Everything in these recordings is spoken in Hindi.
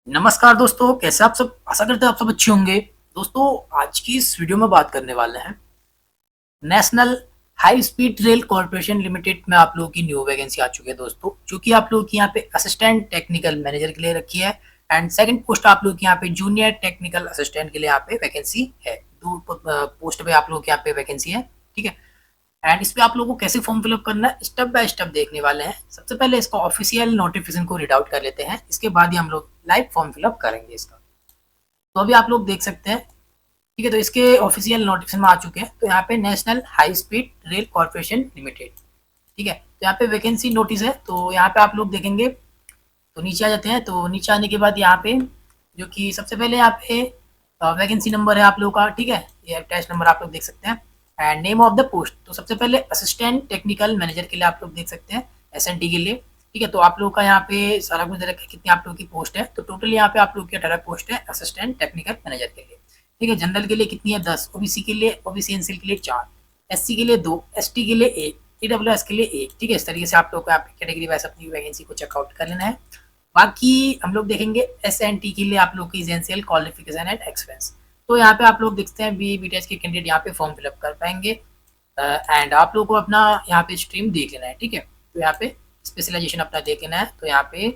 नमस्कार दोस्तों, कैसे आप सब? आशा करते हैं आप सब अच्छे होंगे। दोस्तों, आज की इस वीडियो में बात करने वाले हैं national high speed rail corporation limited में आप लोगों की न्यू वैकेंसी आ चुकी है दोस्तों, जो कि आप लोगों की यहाँ पे असिस्टेंट टेक्निकल मैनेजर के लिए रखी है। एंड सेकंड पोस्ट आप लोगों की यहाँ पे जूनियर टेक्निकल असिस्टेंट के लिए यहाँ पे वैकेंसी है। दो पोस्ट पे आप लोगों की यहाँ पे वैकेंसी है, ठीक है। एंड इस पे आप लोगों को कैसे फॉर्म फिलअप करना है स्टेप बाय स्टेप देखने वाले हैं। सबसे पहले इसका ऑफिशियल नोटिफिकेशन को रीड आउट कर लेते हैं, इसके बाद ही हम लोग लाइव फॉर्म फिलअप करेंगे इसका। तो अभी आप लोग देख सकते हैं, ठीक है। तो इसके ऑफिशियल नोटिफिकेशन में आ चुके हैं। तो यहाँ पे national high speed rail corporation limited, ठीक है। तो यहाँ पे वैकेंसी नोटिस है। तो यहाँ पे आप लोग देखेंगे, तो नीचे आ जाते हैं। तो नीचे आने के बाद यहाँ पे जो कि सबसे पहले यहाँ पे वैकेंसी नंबर है आप लोगों का, ठीक है। ये टेस्ट नंबर आप लोग देख सकते हैं। And name of the post, तो सबसे पहले असिस्टेंट टेक्निकल मैनेजर के लिए आप लोग देख सकते हैं, एसएनटी के लिए, ठीक है। तो आप लोगों का यहाँ पे सारा कुछ दे रखा है, कितनी आप लोगों की पोस्ट है। तो टोटल यहाँ पे आप लोग की 18 पोस्ट है असिस्टेंट टेक्निकल मैनेजर के लिए, ठीक है। जनरल के लिए कितनी है? 10, ओबीसी के लिए, ओबीसी एनसीएल के लिए 4, एससी के लिए 2, एसटी के लिए 1, ईडब्ल्यूएस के लिए 1, ठीक है। इस तरीके से आप लोग को यहाँ पे कैटेगरी वाइज अपनी वैकेंसी को चेकआउट कर लेना है। बाकी हम लोग देखेंगे एसएनटी के लिए आप लोग की एजेंशियल क्वालिफिकेशन एंड एक्सपीरियंस। तो यहाँ पे आप लोग देखते हैं बी बीटेच के कैंडिडेट यहाँ पे फॉर्म फिलअप कर पाएंगे। एंड आप लोग को अपना यहाँ पे स्ट्रीम देख लेना है, ठीक है। तो यहाँ पे स्पेशलाइजेशन अपना देख लेना है। तो यहाँ पे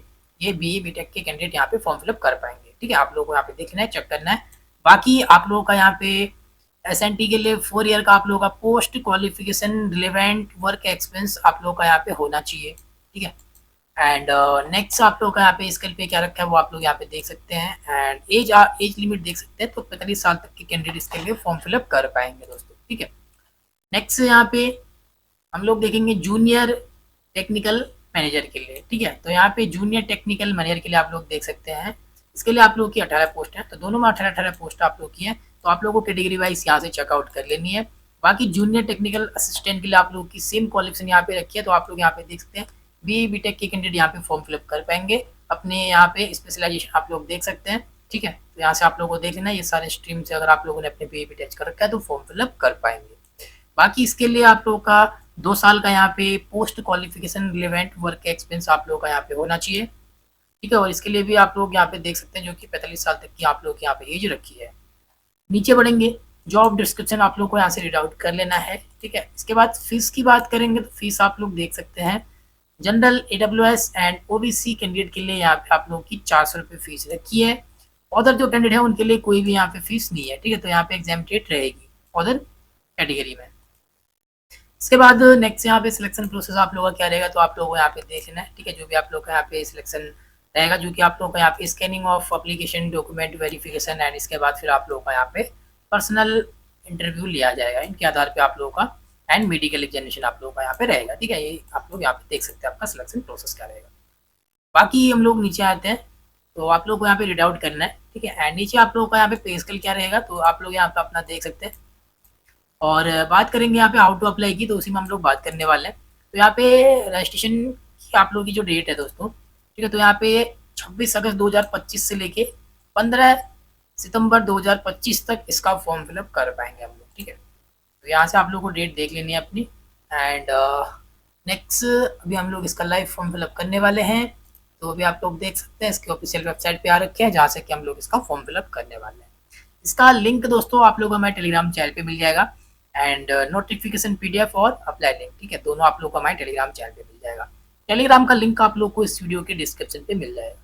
ये बी बीटेक के कैंडिडेट यहाँ पे फॉर्म फिलअप कर पाएंगे, ठीक है। आप लोगों को यहाँ पे देख लेना है, चेक करना है। बाकी आप लोगों का यहाँ पे एसएनटी के लिए 4 ईयर का आप लोगों का post qualification relevant work experience आप लोगों का यहाँ पे होना चाहिए, ठीक है। एंड नेक्स्ट आप लोग का यहाँ पे स्केल पे क्या रखा है वो आप लोग यहाँ पे देख सकते हैं। एंड एज लिमिट देख सकते हैं। तो 45 साल तक के कैंडिडेट इसके लिए फॉर्म फिलअप कर पाएंगे दोस्तों, ठीक है। नेक्स्ट यहाँ पे हम लोग देखेंगे जूनियर टेक्निकल मैनेजर के लिए, ठीक है। तो यहाँ पे जूनियर टेक्निकल मैनेजर के लिए आप लोग देख सकते हैं, इसके लिए आप लोग की 18 पोस्ट है। तो दोनों में 18-18 पोस्ट आप लोग की है। तो आप लोगों को कैटेगरी वाइज यहाँ से चेकआउट कर लेनी है। बाकी जूनियर टेक्निकल असिस्टेंट के लिए आप लोग की सेम क्वालिफिकेशन यहाँ पे रखी है। तो आप लोग यहाँ पे देख सकते हैं बी बीटेक के कैंडिडेट यहाँ पे फॉर्म फिलअप कर पाएंगे। अपने यहाँ पे स्पेशलाइजेशन आप लोग देख सकते हैं, ठीक है। तो यहाँ से आप लोगों को देख लेना, ये सारे स्ट्रीम से अगर आप लोगों ने अपने बी बीटेक कर रखा है तो फॉर्म फिलअप कर पाएंगे। बाकी इसके लिए आप लोगों का 2 साल का यहाँ पे post qualification relevant work experience आप लोगों का यहाँ पे होना चाहिए, ठीक है। और इसके लिए भी आप लोग यहाँ पे देख सकते हैं जो कि 45 साल तक की आप लोग यहाँ पे एज रखी है। नीचे बढ़ेंगे, जॉब डिस्क्रिप्शन आप लोग को यहाँ से रीड आउट कर लेना है, ठीक है। इसके बाद फीस की बात करेंगे तो फीस आप लोग देख सकते हैं general EWS and OBC candidate के लिए यहाँ पे आप लोग की 400 रुपये फीस रखी है। अदर जो कैंडिडेट है उनके लिए कोई भी यहाँ पे फीस नहीं है, ठीक है। तो यहाँ पे एग्जाम्प्टेड रहेगी अदर कैटेगरी में। इसके बाद नेक्स्ट यहाँ पे सिलेक्शन प्रोसेस आप लोगों का क्या रहेगा तो आप लोगों को यहाँ पे देख लेना है, ठीक है। जो भी आप लोग का यहाँ पे सिलेक्शन रहेगा, जो कि आप लोगों का यहाँ पे scanning of application document verification and इसके बाद फिर आप लोगों का यहाँ पे पर्सनल इंटरव्यू लिया जाएगा। इनके आधार पे आप लोगों का एंड मेडिकल एग्जामिनेशन आप लोगों का यहाँ पे रहेगा, ठीक है। ये आप लोग यहाँ पे देख सकते हैं आपका सिलेक्शन प्रोसेस क्या रहेगा। बाकी हम लोग नीचे आते हैं, तो आप लोग को यहाँ पे रीड आउट करना है, ठीक है। एंड नीचे आप लोगों का यहाँ पे पे स्केल क्या रहेगा तो आप लोग यहाँ पे अपना देख सकते हैं। और बात करेंगे यहाँ पे हाउ टू अप्लाई की, तो उसी में हम लोग बात करने वाले हैं। तो यहाँ पे रजिस्ट्रेशन की आप लोगों की जो डेट है दोस्तों, ठीक है। तो यहाँ पे 26 अगस्त 2025 से लेके 15 सितंबर 2025 तक इसका फॉर्म फिलअप कर पाएंगे हम लोग, ठीक है। तो यहाँ से आप लोग को डेट देख लेनी है अपनी। एंड नेक्स्ट अभी हम लोग इसका लाइव फॉर्म फिलअप करने वाले हैं। तो अभी आप लोग देख सकते हैं इसके ऑफिशियल वेबसाइट पे आ रखे हैं, जहाँ से कि हम लोग इसका फॉर्म फिलअप करने वाले हैं। इसका लिंक दोस्तों आप लोग को हमारे टेलीग्राम चैनल पे मिल जाएगा। एंड नोटिफिकेशन पीडीएफ और अप्लाई लिंक, ठीक है, दोनों आप लोग को हमारे टेलीग्राम चैनल पे मिल जाएगा। टेलीग्राम का लिंक आप लोग को इस वीडियो के डिस्क्रिप्शन पे मिल जाएगा।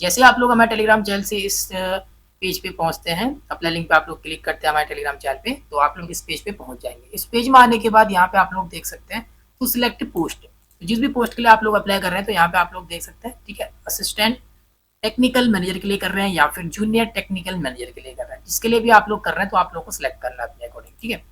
जैसे आप लोग हमारे टेलीग्राम चैनल से इस पेज पे पहुंचते हैं, अप्लाई लिंक पे आप लोग क्लिक करते हैं हमारे टेलीग्राम चैनल पे, तो आप लोग इस पेज पे पहुंच जाएंगे। इस पेज में आने के बाद यहाँ पे आप लोग देख सकते हैं टू सिलेक्ट पोस्ट, जिस भी पोस्ट के लिए आप लोग अप्लाई कर रहे हैं तो यहाँ पे आप लोग देख सकते हैं, ठीक है। असिस्टेंट टेक्निकल मैनेजर के लिए कर रहे हैं या फिर जूनियर टेक्निकल मैनेजर के लिए कर रहे हैं, जिसके लिए भी आप लोग कर रहे हैं तो आप लोग को सिलेक्ट करना है अपने अकॉर्डिंग, ठीक है।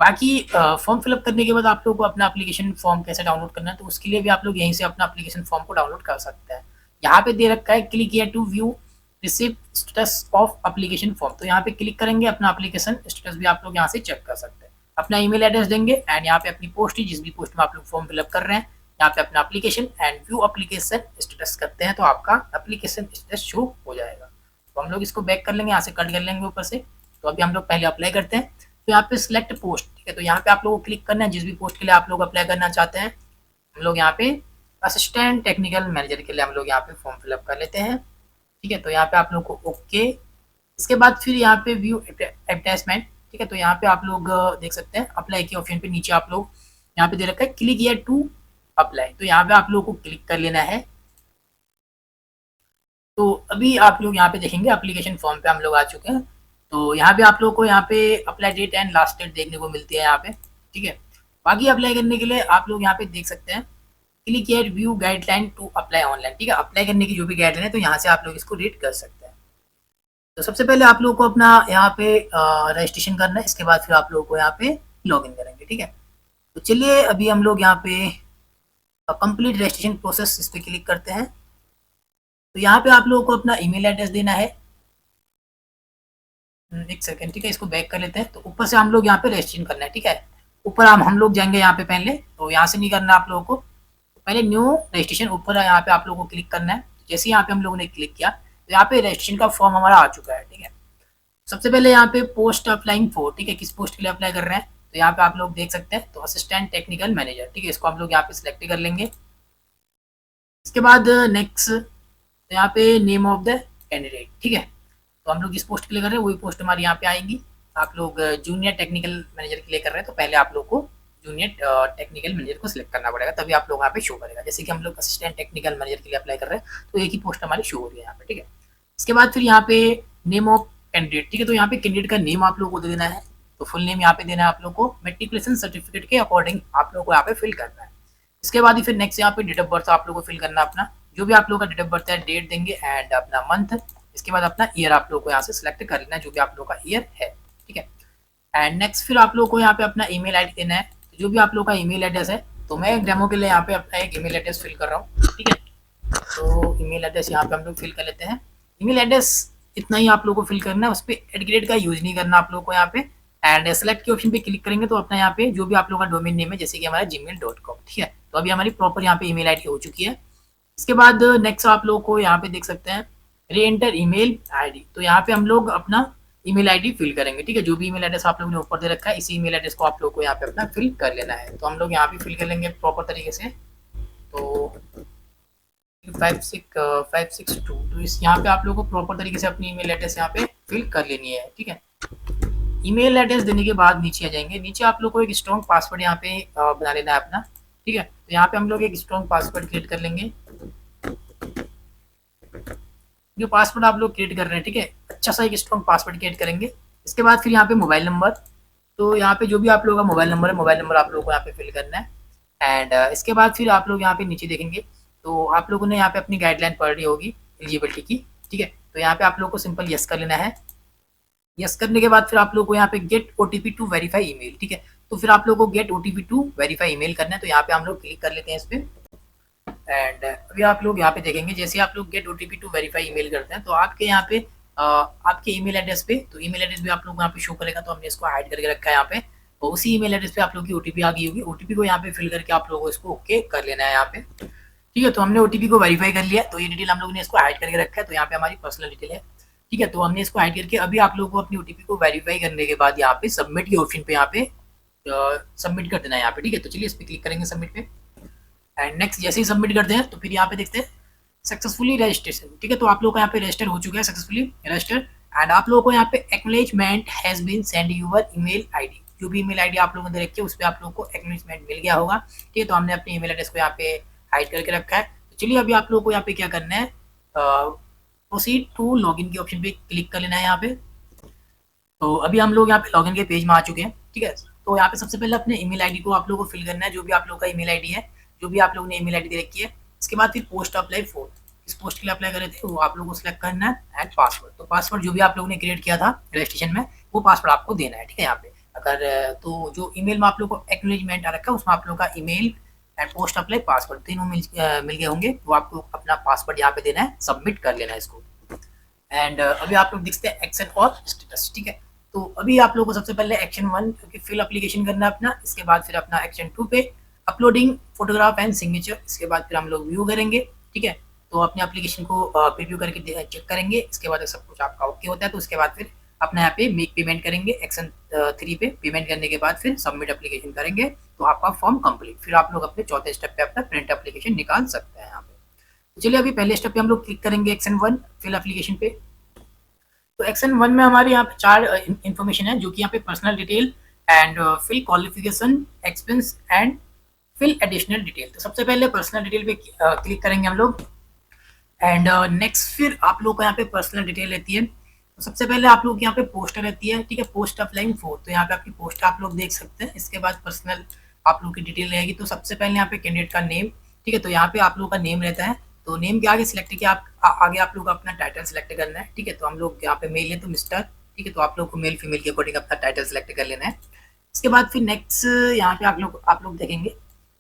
बाकी फॉर्म फिलअप करने के बाद आप लोग को अपना एप्लीकेशन फॉर्म कैसे डाउनलोड करना है तो उसके लिए भी आप लोग यहीं से अपना एप्लीकेशन फॉर्म को डाउनलोड कर सकते हैं। यहाँ पे दे रखा है click here to view receipt status of application form, तो यहाँ पे क्लिक करेंगे, अपना एप्लीकेशन स्टेटस भी आप लोग यहाँ से चेक कर सकते हैं। अपना ईमेल एड्रेस देंगे एंड यहाँ पे अपनी पोस्ट जिस भी पोस्ट में आप लोग फॉर्म फिलअप कर रहे हैं यहाँ पे अपना application and view application status करते हैं तो आपका एप्लीकेशन स्टेटस शो हो जाएगा। तो हम लोग इसको बैक कर लेंगे, यहाँ से कट कर लेंगे ऊपर से। तो अभी हम लोग पहले अप्लाई करते हैं। तो यहाँ पे सिलेक्ट पोस्ट, ठीक है। तो यहाँ पे आप लोगों को क्लिक करना है जिस भी पोस्ट के लिए आप लोग अप्लाई करना चाहते हैं। हम लोग यहाँ पे असिस्टेंट टेक्निकल मैनेजर के लिए हम लोग यहाँ पे फॉर्म फिलअप कर लेते हैं। ठीक है, तो यहाँ पे आप लोग को ओके। इसके बाद फिर यहाँ पे व्यू एडवर्टाइजमेंट, ठीक है, तो यहाँ पे आप लोग देख सकते हैं अप्लाई के ऑप्शन पे नीचे आप लोग यहाँ पे दे रखा है क्लिक हियर टू अप्लाई, तो यहाँ पे आप लोग को क्लिक कर लेना है। तो अभी आप लोग यहाँ पे देखेंगे एप्लीकेशन फॉर्म पे हम लोग आ चुके हैं। तो यहाँ पे आप लोग को यहाँ पे apply date and last date देखने को मिलती है यहाँ पे, ठीक है। बाकी अप्लाई करने के लिए आप लोग यहाँ पे देख सकते हैं click here view guideline to apply online, ठीक है। अप्लाई करने की जो भी गाइडलाइन है तो यहाँ से आप लोग इसको रीड कर सकते हैं। तो सबसे पहले आप लोग को अपना यहाँ पे रजिस्ट्रेशन करना है, इसके बाद फिर आप लोग को यहाँ पे लॉग इन करेंगे, ठीक है। तो चलिए अभी हम लोग यहाँ पे कंप्लीट रजिस्ट्रेशन प्रोसेस इस पर क्लिक करते हैं। तो यहाँ पे आप लोगों को अपना ईमेल एड्रेस देना है। एक सेकेंड, ठीक है, इसको बैक कर लेते हैं। तो ऊपर से हम लोग यहाँ पे रजिस्ट्रेशन करना है, ठीक है। ऊपर हम लोग जाएंगे यहाँ पे पहले, तो यहाँ से नहीं करना आप लोगों को, पहले न्यू रजिस्ट्रेशन ऊपर यहाँ पे आप लोगों को क्लिक करना है। जैसे यहाँ पे हम लोगों ने क्लिक किया तो यहाँ पे रजिस्ट्रेशन का फॉर्म हमारा आ चुका है, ठीक है। सबसे पहले यहाँ पे पोस्ट अप्लाइंग फॉर, ठीक है, किस पोस्ट के लिए अप्लाई कर रहे हैं तो यहाँ पे आप लोग देख सकते हैं, तो असिस्टेंट टेक्निकल मैनेजर, ठीक है, इसको आप लोग यहाँ पे सिलेक्ट कर लेंगे। इसके बाद नेक्स्ट, तो यहाँ पे नेम ऑफ द कैंडिडेट, ठीक है, तो हम लोग जिस पोस्ट के लिए कर रहे हैं वही पोस्ट हमारी यहाँ पे आएगी। आप लोग जूनियर टेक्निकल मैनेजर के लिए कर रहे हैं तो पहले आप लोग को जूनियर टेक्निकल मैनेजर को सिलेक्ट करना पड़ेगा, तभी आप लोग यहाँ पे शो करेगा। जैसे कि हम लोग असिस्टेंट टेक्निकल मैनेजर के लिए अप्लाई कर रहे हैं तो एक ही पोस्ट हमारी शो हो रही है यहाँ पे, ठीक है। इसके बाद फिर यहाँ पे नेम ऑफ कैंडिडेट, ठीक है, तो यहाँ पे कैंडिडेट का नेम आप लोग को देना है। तो फुल नेम यहाँ पे देना है आप लोग को, मेट्रिकुलेशन सर्टिफिकेट के अकॉर्डिंग आप लोग को यहाँ पे फिल करना है। इसके बाद फिर नेक्स्ट यहाँ पे डेट ऑफ बर्थ आप लोग को फिल करना है अपना, जो भी आप लोग का डेट ऑफ बर्थ है डेट देंगे एंड अपना मंथ। इसके बाद अपना ईयर आप लोग को यहाँ से सिलेक्ट कर लेना है, जो भी आप लोग का ईयर है, ठीक है। एंड नेक्स्ट फिर आप लोग को यहाँ पे अपना ईमेल आईडी देना है, तो जो भी आप लोग का ईमेल एड्रेस है, तो मैं एक डेमो के लिए यहाँ पे अपना एक ईमेल एड्रेस फिल कर रहा हूँ, ठीक है। तो ईमेल एड्रेस यहाँ पे हम लोग फिल कर लेते हैं। ईमेल एड्रेस इतना ही आप लोग को फिल करना है, उस पर @ का यूज नहीं करना आप लोग को यहाँ पे। एंड सेलेक्ट के ऑप्शन पे क्लिक करेंगे तो अपना यहाँ पे जो भी आप लोग का डोमेन नेम है, जैसे कि हमारा gmail.com, ठीक है। तो अभी हमारी प्रॉपर यहाँ पे ईमेल आईडी हो चुकी है। इसके बाद नेक्स्ट आप लोग को यहाँ पे देख सकते हैं री एंटर ईमेल आईडी, तो यहाँ पे हम लोग अपना ईमेल आईडी फिल करेंगे, ठीक है। जो भी ईमेल एड्रेस आप लोगों ने ऊपर दे रखा है इसी ईमेल एड्रेस को आप लोग को यहाँ पे अपना फिल कर लेना है। तो हम लोग यहाँ पे फिल कर लेंगे प्रॉपर तरीके से। तो 562, तो इस यहाँ पे आप लोग को प्रॉपर तरीके से अपनी ईमेल एड्रेस यहाँ पे फिल कर लेनी है, ठीक है। ईमेल एड्रेस देने के बाद नीचे आ जाएंगे, नीचे आप लोग को एक स्ट्रॉन्ग पासवर्ड यहाँ पे बना लेना है अपना, ठीक है। तो यहाँ पे हम लोग एक स्ट्रॉन्ग पासवर्ड क्रिएट कर लेंगे। जो पासवर्ड आप लोग क्रिएट कर रहे हैं, ठीक है, अच्छा सा एक स्ट्रॉन्ग पासवर्ड क्रिएट करेंगे। इसके बाद फिर यहाँ पे मोबाइल नंबर, तो यहाँ पे जो भी आप लोगों का मोबाइल नंबर है, मोबाइल नंबर आप लोगों को यहाँ पे फिल करना है। एंड इसके बाद फिर आप लोग यहाँ पे नीचे देखेंगे तो आप लोगों ने यहाँ पे अपनी गाइडलाइन पढ़ रही होगी एलिजिबिलिटी की, ठीक है। तो यहाँ पे आप लोग को सिंपल यस कर लेना है। यस करने के बाद फिर आप लोग को यहाँ पे get OTP to verify email, ठीक है। तो फिर आप लोग को get OTP to verify email करना है, तो यहाँ पे हम लोग क्लिक कर लेते हैं इस पर। एंड अभी आप लोग यहाँ पे देखेंगे जैसे आप लोग get OTP to verify email करते हैं तो आपके यहाँ पे आपके ईमेल एड्रेस पे, तो ईमेल एड्रेस भी आप लोग यहाँ पे शो करेगा, तो हमने इसको हाइड करके रखा है यहाँ पे। तो उसी ईमेल एड्रेस पे आप लोग की ओटीपी आ गई होगी, ओटीपी को यहाँ पे फिल करके आप लोगों को इसको ओके कर लेना है यहाँ पे, ठीक है। तो हमने ओटीपी को वेरीफाई कर लिया, तो ये डिटेल हम लोग ने इसको हाइड करके रखा है, तो यहाँ पे हमारी पर्सनल डिटेल है, ठीक है। तो हमने इसको हाइड करके अभी आप लोगों को अपनी ओटीपी को वेरीफाई करने के बाद यहाँ पे सबमिट के ऑप्शन पे यहाँ पे सबमिट कर देना है यहाँ पे, ठीक है। तो चलिए इस पर क्लिक करेंगे सबमिट पे। एंड नेक्स्ट जैसे ही सबमिट करते हैं तो फिर यहाँ पे देखते हैं सक्सेसफुली रजिस्ट्रेशन, ठीक है। तो आप लोग का यहाँ पे रजिस्टर हो चुका है, सक्सेसफुली रजिस्टर। एंड आप लोगों को यहाँ पे acknowledgement has been send your email ID, जो भी ईमेल आईडी आप लोगों ने रखी है उस पर आप लोगों को एक्नॉलेजमेंट मिल गया होगा, ठीक है। तो हमने अपने ईमेल एड्रेस को यहाँ पे हाइड करके रखा है। तो चलिए अभी आप लोगों को यहाँ पे क्या करना है, प्रोसीड टू लॉगिन के ऑप्शन पे क्लिक कर लेना है यहाँ पे। तो अभी हम लोग यहाँ पे लॉगिन के पेज में आ चुके हैं, ठीक है। तो यहाँ पे सबसे पहले अपने ईमेल आईडी को आप लोगों को फिल करना है, जो भी आप लोग का ईमेल आईडी है, जो भी आप लोगों ने ईमेल आईडी दे रखी है। इसके बाद फिर पोस्ट अप्लाई फॉर, इस पोस्ट के लिए अप्लाई कर रहे थे वो आप लोगों को सिलेक्ट करना है। एंड पासवर्ड, तो पासवर्ड जो भी आप लोगों ने क्रिएट किया था रजिस्ट्रेशन में वो पासवर्ड आपको देना है, ठीक है। यहाँ पे अगर तो जो ईमेल में आप लोग को एक्नॉलेजमेंट आ रखा है उसमें आप लोग का email and post apply password तीनों मिल गए होंगे, वो आपको अपना पासवर्ड यहाँ पे देना है, सबमिट कर लेना है इसको। एंड अभी आप लोग देखते हैं एक्शन और स्टेटस, ठीक है। तो अभी आप लोगों को सबसे पहले एक्शन 1 क्योंकि फिल एप्लीकेशन करना है अपना, इसके बाद फिर अपना एक्शन 2 पे अपलोडिंग फोटोग्राफ एंड सिग्नेचर, इसके बाद फिर हम लोग व्यू करेंगे, ठीक है। तो अपने एप्लीकेशन को प्रीव्यू करके चेक करेंगे, इसके बाद सब कुछ आपका ओके होता है तो उसके बाद फिर अपना यहाँ पे मेक पेमेंट करेंगे। एक्शन 3 पे पेमेंट करने के बाद फिर सबमिट एप्लीकेशन करेंगे तो आपका फॉर्म कंप्लीट, फिर आप लोग अपने चौथे स्टेप पे अपना प्रिंट एप्लीकेशन निकाल सकते हैं यहाँ पे। तो चलिए अभी पहले स्टेप पे हम लोग क्लिक करेंगे एक्शन 1 फिल एप्लीकेशन पे। तो एक्शन 1 में हमारे यहाँ पे 4 इन्फॉर्मेशन है, जो कि यहाँ पे personal detail and fill qualification, expense and fill additional detail. तो सबसे पहले पर्सनल डिटेल पे क्लिक करेंगे हम लोग एंड नेक्स्ट फिर आप लोग को यहाँ पे पर्सनल डिटेल रहती है। तो सबसे पहले आप लोग यहाँ पे पोस्ट रहती है, ठीक है, पोस्ट अप्लाइंग फॉर। तो यहाँ पे आपकी पोस्ट आप लोग देख सकते हैं। इसके बाद पर्सनल आप लोग की डिटेल रहेगी। तो सबसे पहले यहाँ पे कैंडिडेट का नेम, ठीक है, तो यहाँ पे आप लोग का नेम रहता है। तो नेम के आगे सिलेक्ट किया आप आगे आप लोग अपना टाइटल सेलेक्ट करना है, ठीक है। तो हम लोग यहाँ पे मेल है तो मिस्टर, ठीक है, तो आप लोग को मेल फीमेल के अकॉर्डिंग अपना टाइटल सेलेक्ट कर लेना है। इसके बाद फिर नेक्स्ट यहाँ पे आप लोग देखेंगे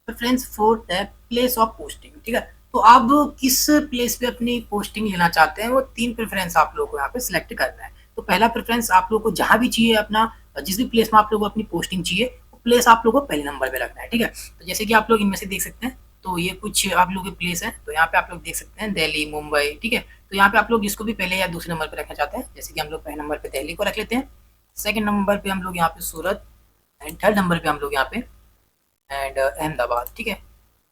preference for the place of posting, ठीक है। तो आप किस प्लेस पे अपनी पोस्टिंग लेना चाहते हैं वो 3 प्रेफरेंस आप लोग को यहाँ पे सिलेक्ट करना है। तो पहला प्रेफरेंस आप लोग को जहाँ भी चाहिए अपना, जिस भी प्लेस में आप लोग को अपनी पोस्टिंग चाहिए वो प्लेस आप लोग को पहले नंबर पे रखना है, ठीक है। तो जैसे कि आप लोग इनमें से देख सकते हैं, तो ये कुछ आप लोग के प्लेस है। तो यहाँ पे आप लोग देख सकते हैं दिल्ली, मुंबई, ठीक है। तो यहाँ पे आप लोग जिसको भी पहले या दूसरे नंबर पे रखना चाहते हैं, जैसे कि हम लोग पहले नंबर पे दिल्ली को रख लेते हैं, सेकंड नंबर पे हम लोग यहाँ पे सूरत एंड थर्ड नंबर पे हम लोग यहाँ पे एंड अहमदाबाद, ठीक है।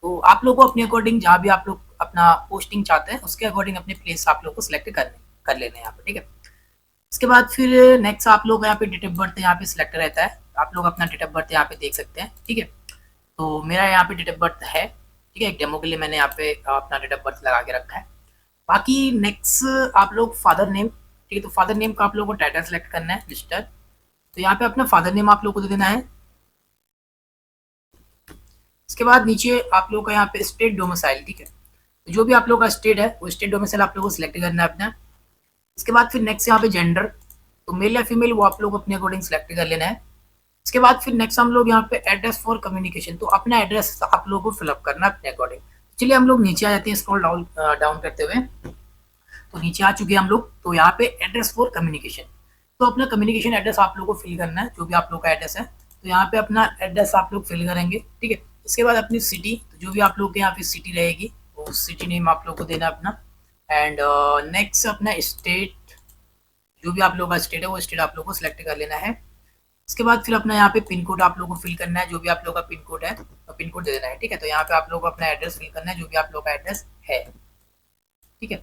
तो आप लोग को अपने अकॉर्डिंग जहाँ भी आप लोग अपना पोस्टिंग चाहते हैं उसके अकॉर्डिंग अपने प्लेस आप लोग को सिलेक्ट कर लेने हैं यहाँ पे, ठीक है। इसके बाद फिर नेक्स्ट आप लोग यहाँ पे डेट ऑफ बर्थ यहाँ पे सिलेक्ट रहता है। आप लोग अपना डेट ऑफ बर्थ यहाँ पे देख सकते हैं, ठीक है। तो मेरा यहाँ पे डेट ऑफ बर्थ है, ठीक है, एक डेमो के लिए मैंने यहाँ पे अपना डेट ऑफ बर्थ लगा के रखा है। बाकी नेक्स्ट आप लोग फादर नेम, ठीक है, तो फादर नेम का आप लोग को टाइटल सेलेक्ट करना है मिस्टर। तो यहाँ पे अपना फादर नेम आप लोग को दे देना है। इसके बाद नीचे आप लोग का यहाँ पे स्टेट डोमिसाइल, ठीक है, तो जो भी आप लोग का स्टेट है वो स्टेट डोमिसाइल आप लोग को सिलेक्ट करना है अपना। इसके बाद फिर नेक्स्ट यहाँ पे जेंडर, तो मेल या फीमेल वो आप लोग अपने अकॉर्डिंग सिलेक्ट कर लेना है। इसके बाद फिर नेक्स्ट हम लोग यहाँ पे एड्रेस फॉर कम्युनिकेशन, तो अपना एड्रेस आप लोग को फिलअप करना है अपने अकॉर्डिंग। चलिए हम लोग नीचे आ जाते हैं स्क्रॉल डाउन करते हुए। तो नीचे आ चुके हैं हम लोग। तो यहाँ पे एड्रेस फॉर कम्युनिकेशन, तो अपना कम्युनिकेशन एड्रेस आप लोग को फिल करना है, जो भी आप लोग का एड्रेस है। तो यहाँ पे अपना एड्रेस आप लोग फिल करेंगे, ठीक है। इसके बाद अपनी सिटी, तो जो भी आप लोग के यहाँ पे सिटी रहेगी वो सिटी नेम आप लोग को देना अपना। एंड नेक्स्ट अपना स्टेट, जो भी आप लोग का स्टेट है वो स्टेट आप लोग को सिलेक्ट कर लेना है। इसके बाद फिर अपना यहाँ पे पिन कोड आप लोग को फिल करना है, जो भी आप लोग का पिन कोड है तो पिन कोड दे देना है, ठीक है। तो यहाँ पे आप लोग को अपना एड्रेस फिल करना है, जो भी आप लोग का एड्रेस है, ठीक है।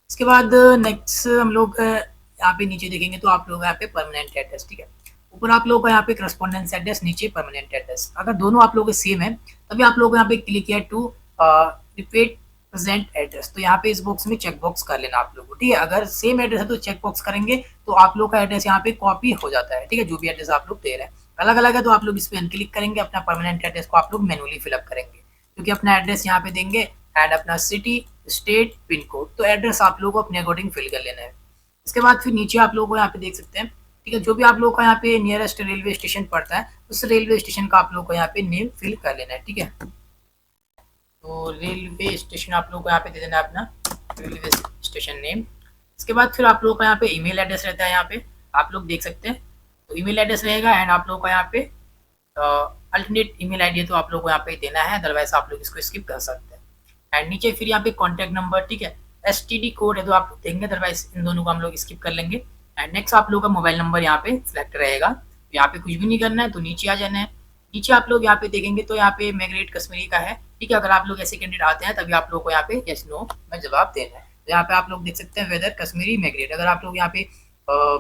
इसके बाद नेक्स्ट हम लोग यहाँ पे नीचे देखेंगे तो आप लोग यहाँ पे परमानेंट एड्रेस, ठीक है। ऊपर आप लोग का यहाँ पे करस्पॉन्डेंस एड्रेस, नीचे परमानेंट एड्रेस। अगर दोनों आप लोग के सेम है तभी आप लोग यहाँ पे क्लिक किया टू रिपीट प्रेजेंट एड्रेस। तो यहाँ पे इस बॉक्स में चेक बॉक्स कर लेना आप लोग को, ठीक है। अगर सेम एड्रेस है तो चेक बॉक्स करेंगे तो आप लोग का एड्रेस यहाँ पे कॉपी हो जाता है, ठीक है, जो भी एड्रेस आप लोग दे रहे हैं। अलग अलग है तो आप लोग इस पे अनक्लिक करेंगे, अपना परमानेंट एड्रेस को आप लोग मैनुअली फिलअप करेंगे, क्योंकि अपना एड्रेस यहाँ पे देंगे एंड अपना सिटी, स्टेट, पिन कोड। तो एड्रेस आप लोग को अपने अकॉर्डिंग फिल कर लेना है। इसके बाद फिर नीचे आप लोग को यहाँ पे देख सकते हैं, ठीक है, जो भी आप लोग का यहाँ पे नियरेस्ट रेलवे स्टेशन पड़ता है उस रेलवे स्टेशन का आप लोग को यहाँ पे नेम फिल कर लेना है, ठीक है। तो रेलवे स्टेशन आप लोग को यहाँ पे दे देना है अपना रेलवे स्टेशन नेम। इसके बाद फिर आप लोग का यहाँ पे ईमेल एड्रेस रहता है, यहाँ पे आप लोग देख सकते हैं। तो ईमेल एड्रेस रहेगा एंड आप लोग का यहाँ पे अल्टरनेट ईमेल आईडी तो आप लोग को यहाँ पे देना है, अदरवाइज आप लोग इसको स्किप कर सकते हैं। एंड नीचे फिर यहाँ पे कॉन्टैक्ट नंबर, ठीक है, STD कोड है तो आप लोग देंगे, अदरवाइज इन दोनों को हम लोग स्किप कर लेंगे। एंड नेक्स्ट आप लोग का मोबाइल नंबर यहाँ पे सिलेक्ट रहेगा। यहाँ पे कुछ भी नहीं करना है, तो नीचे आ जाना है। नीचे आप लोग यहाँ पे देखेंगे तो यहाँ पे मैग्रेट कश्मीरी का है, ठीक है। अगर आप लोग ऐसे कैंडिडेट आते हैं तभी आप लोग को यहाँ पे यस नो में जवाब देना है। तो यहाँ पे आप लोग देख सकते हैं वेदर कश्मीरी मैग्रेट, अगर आप लोग यहाँ पे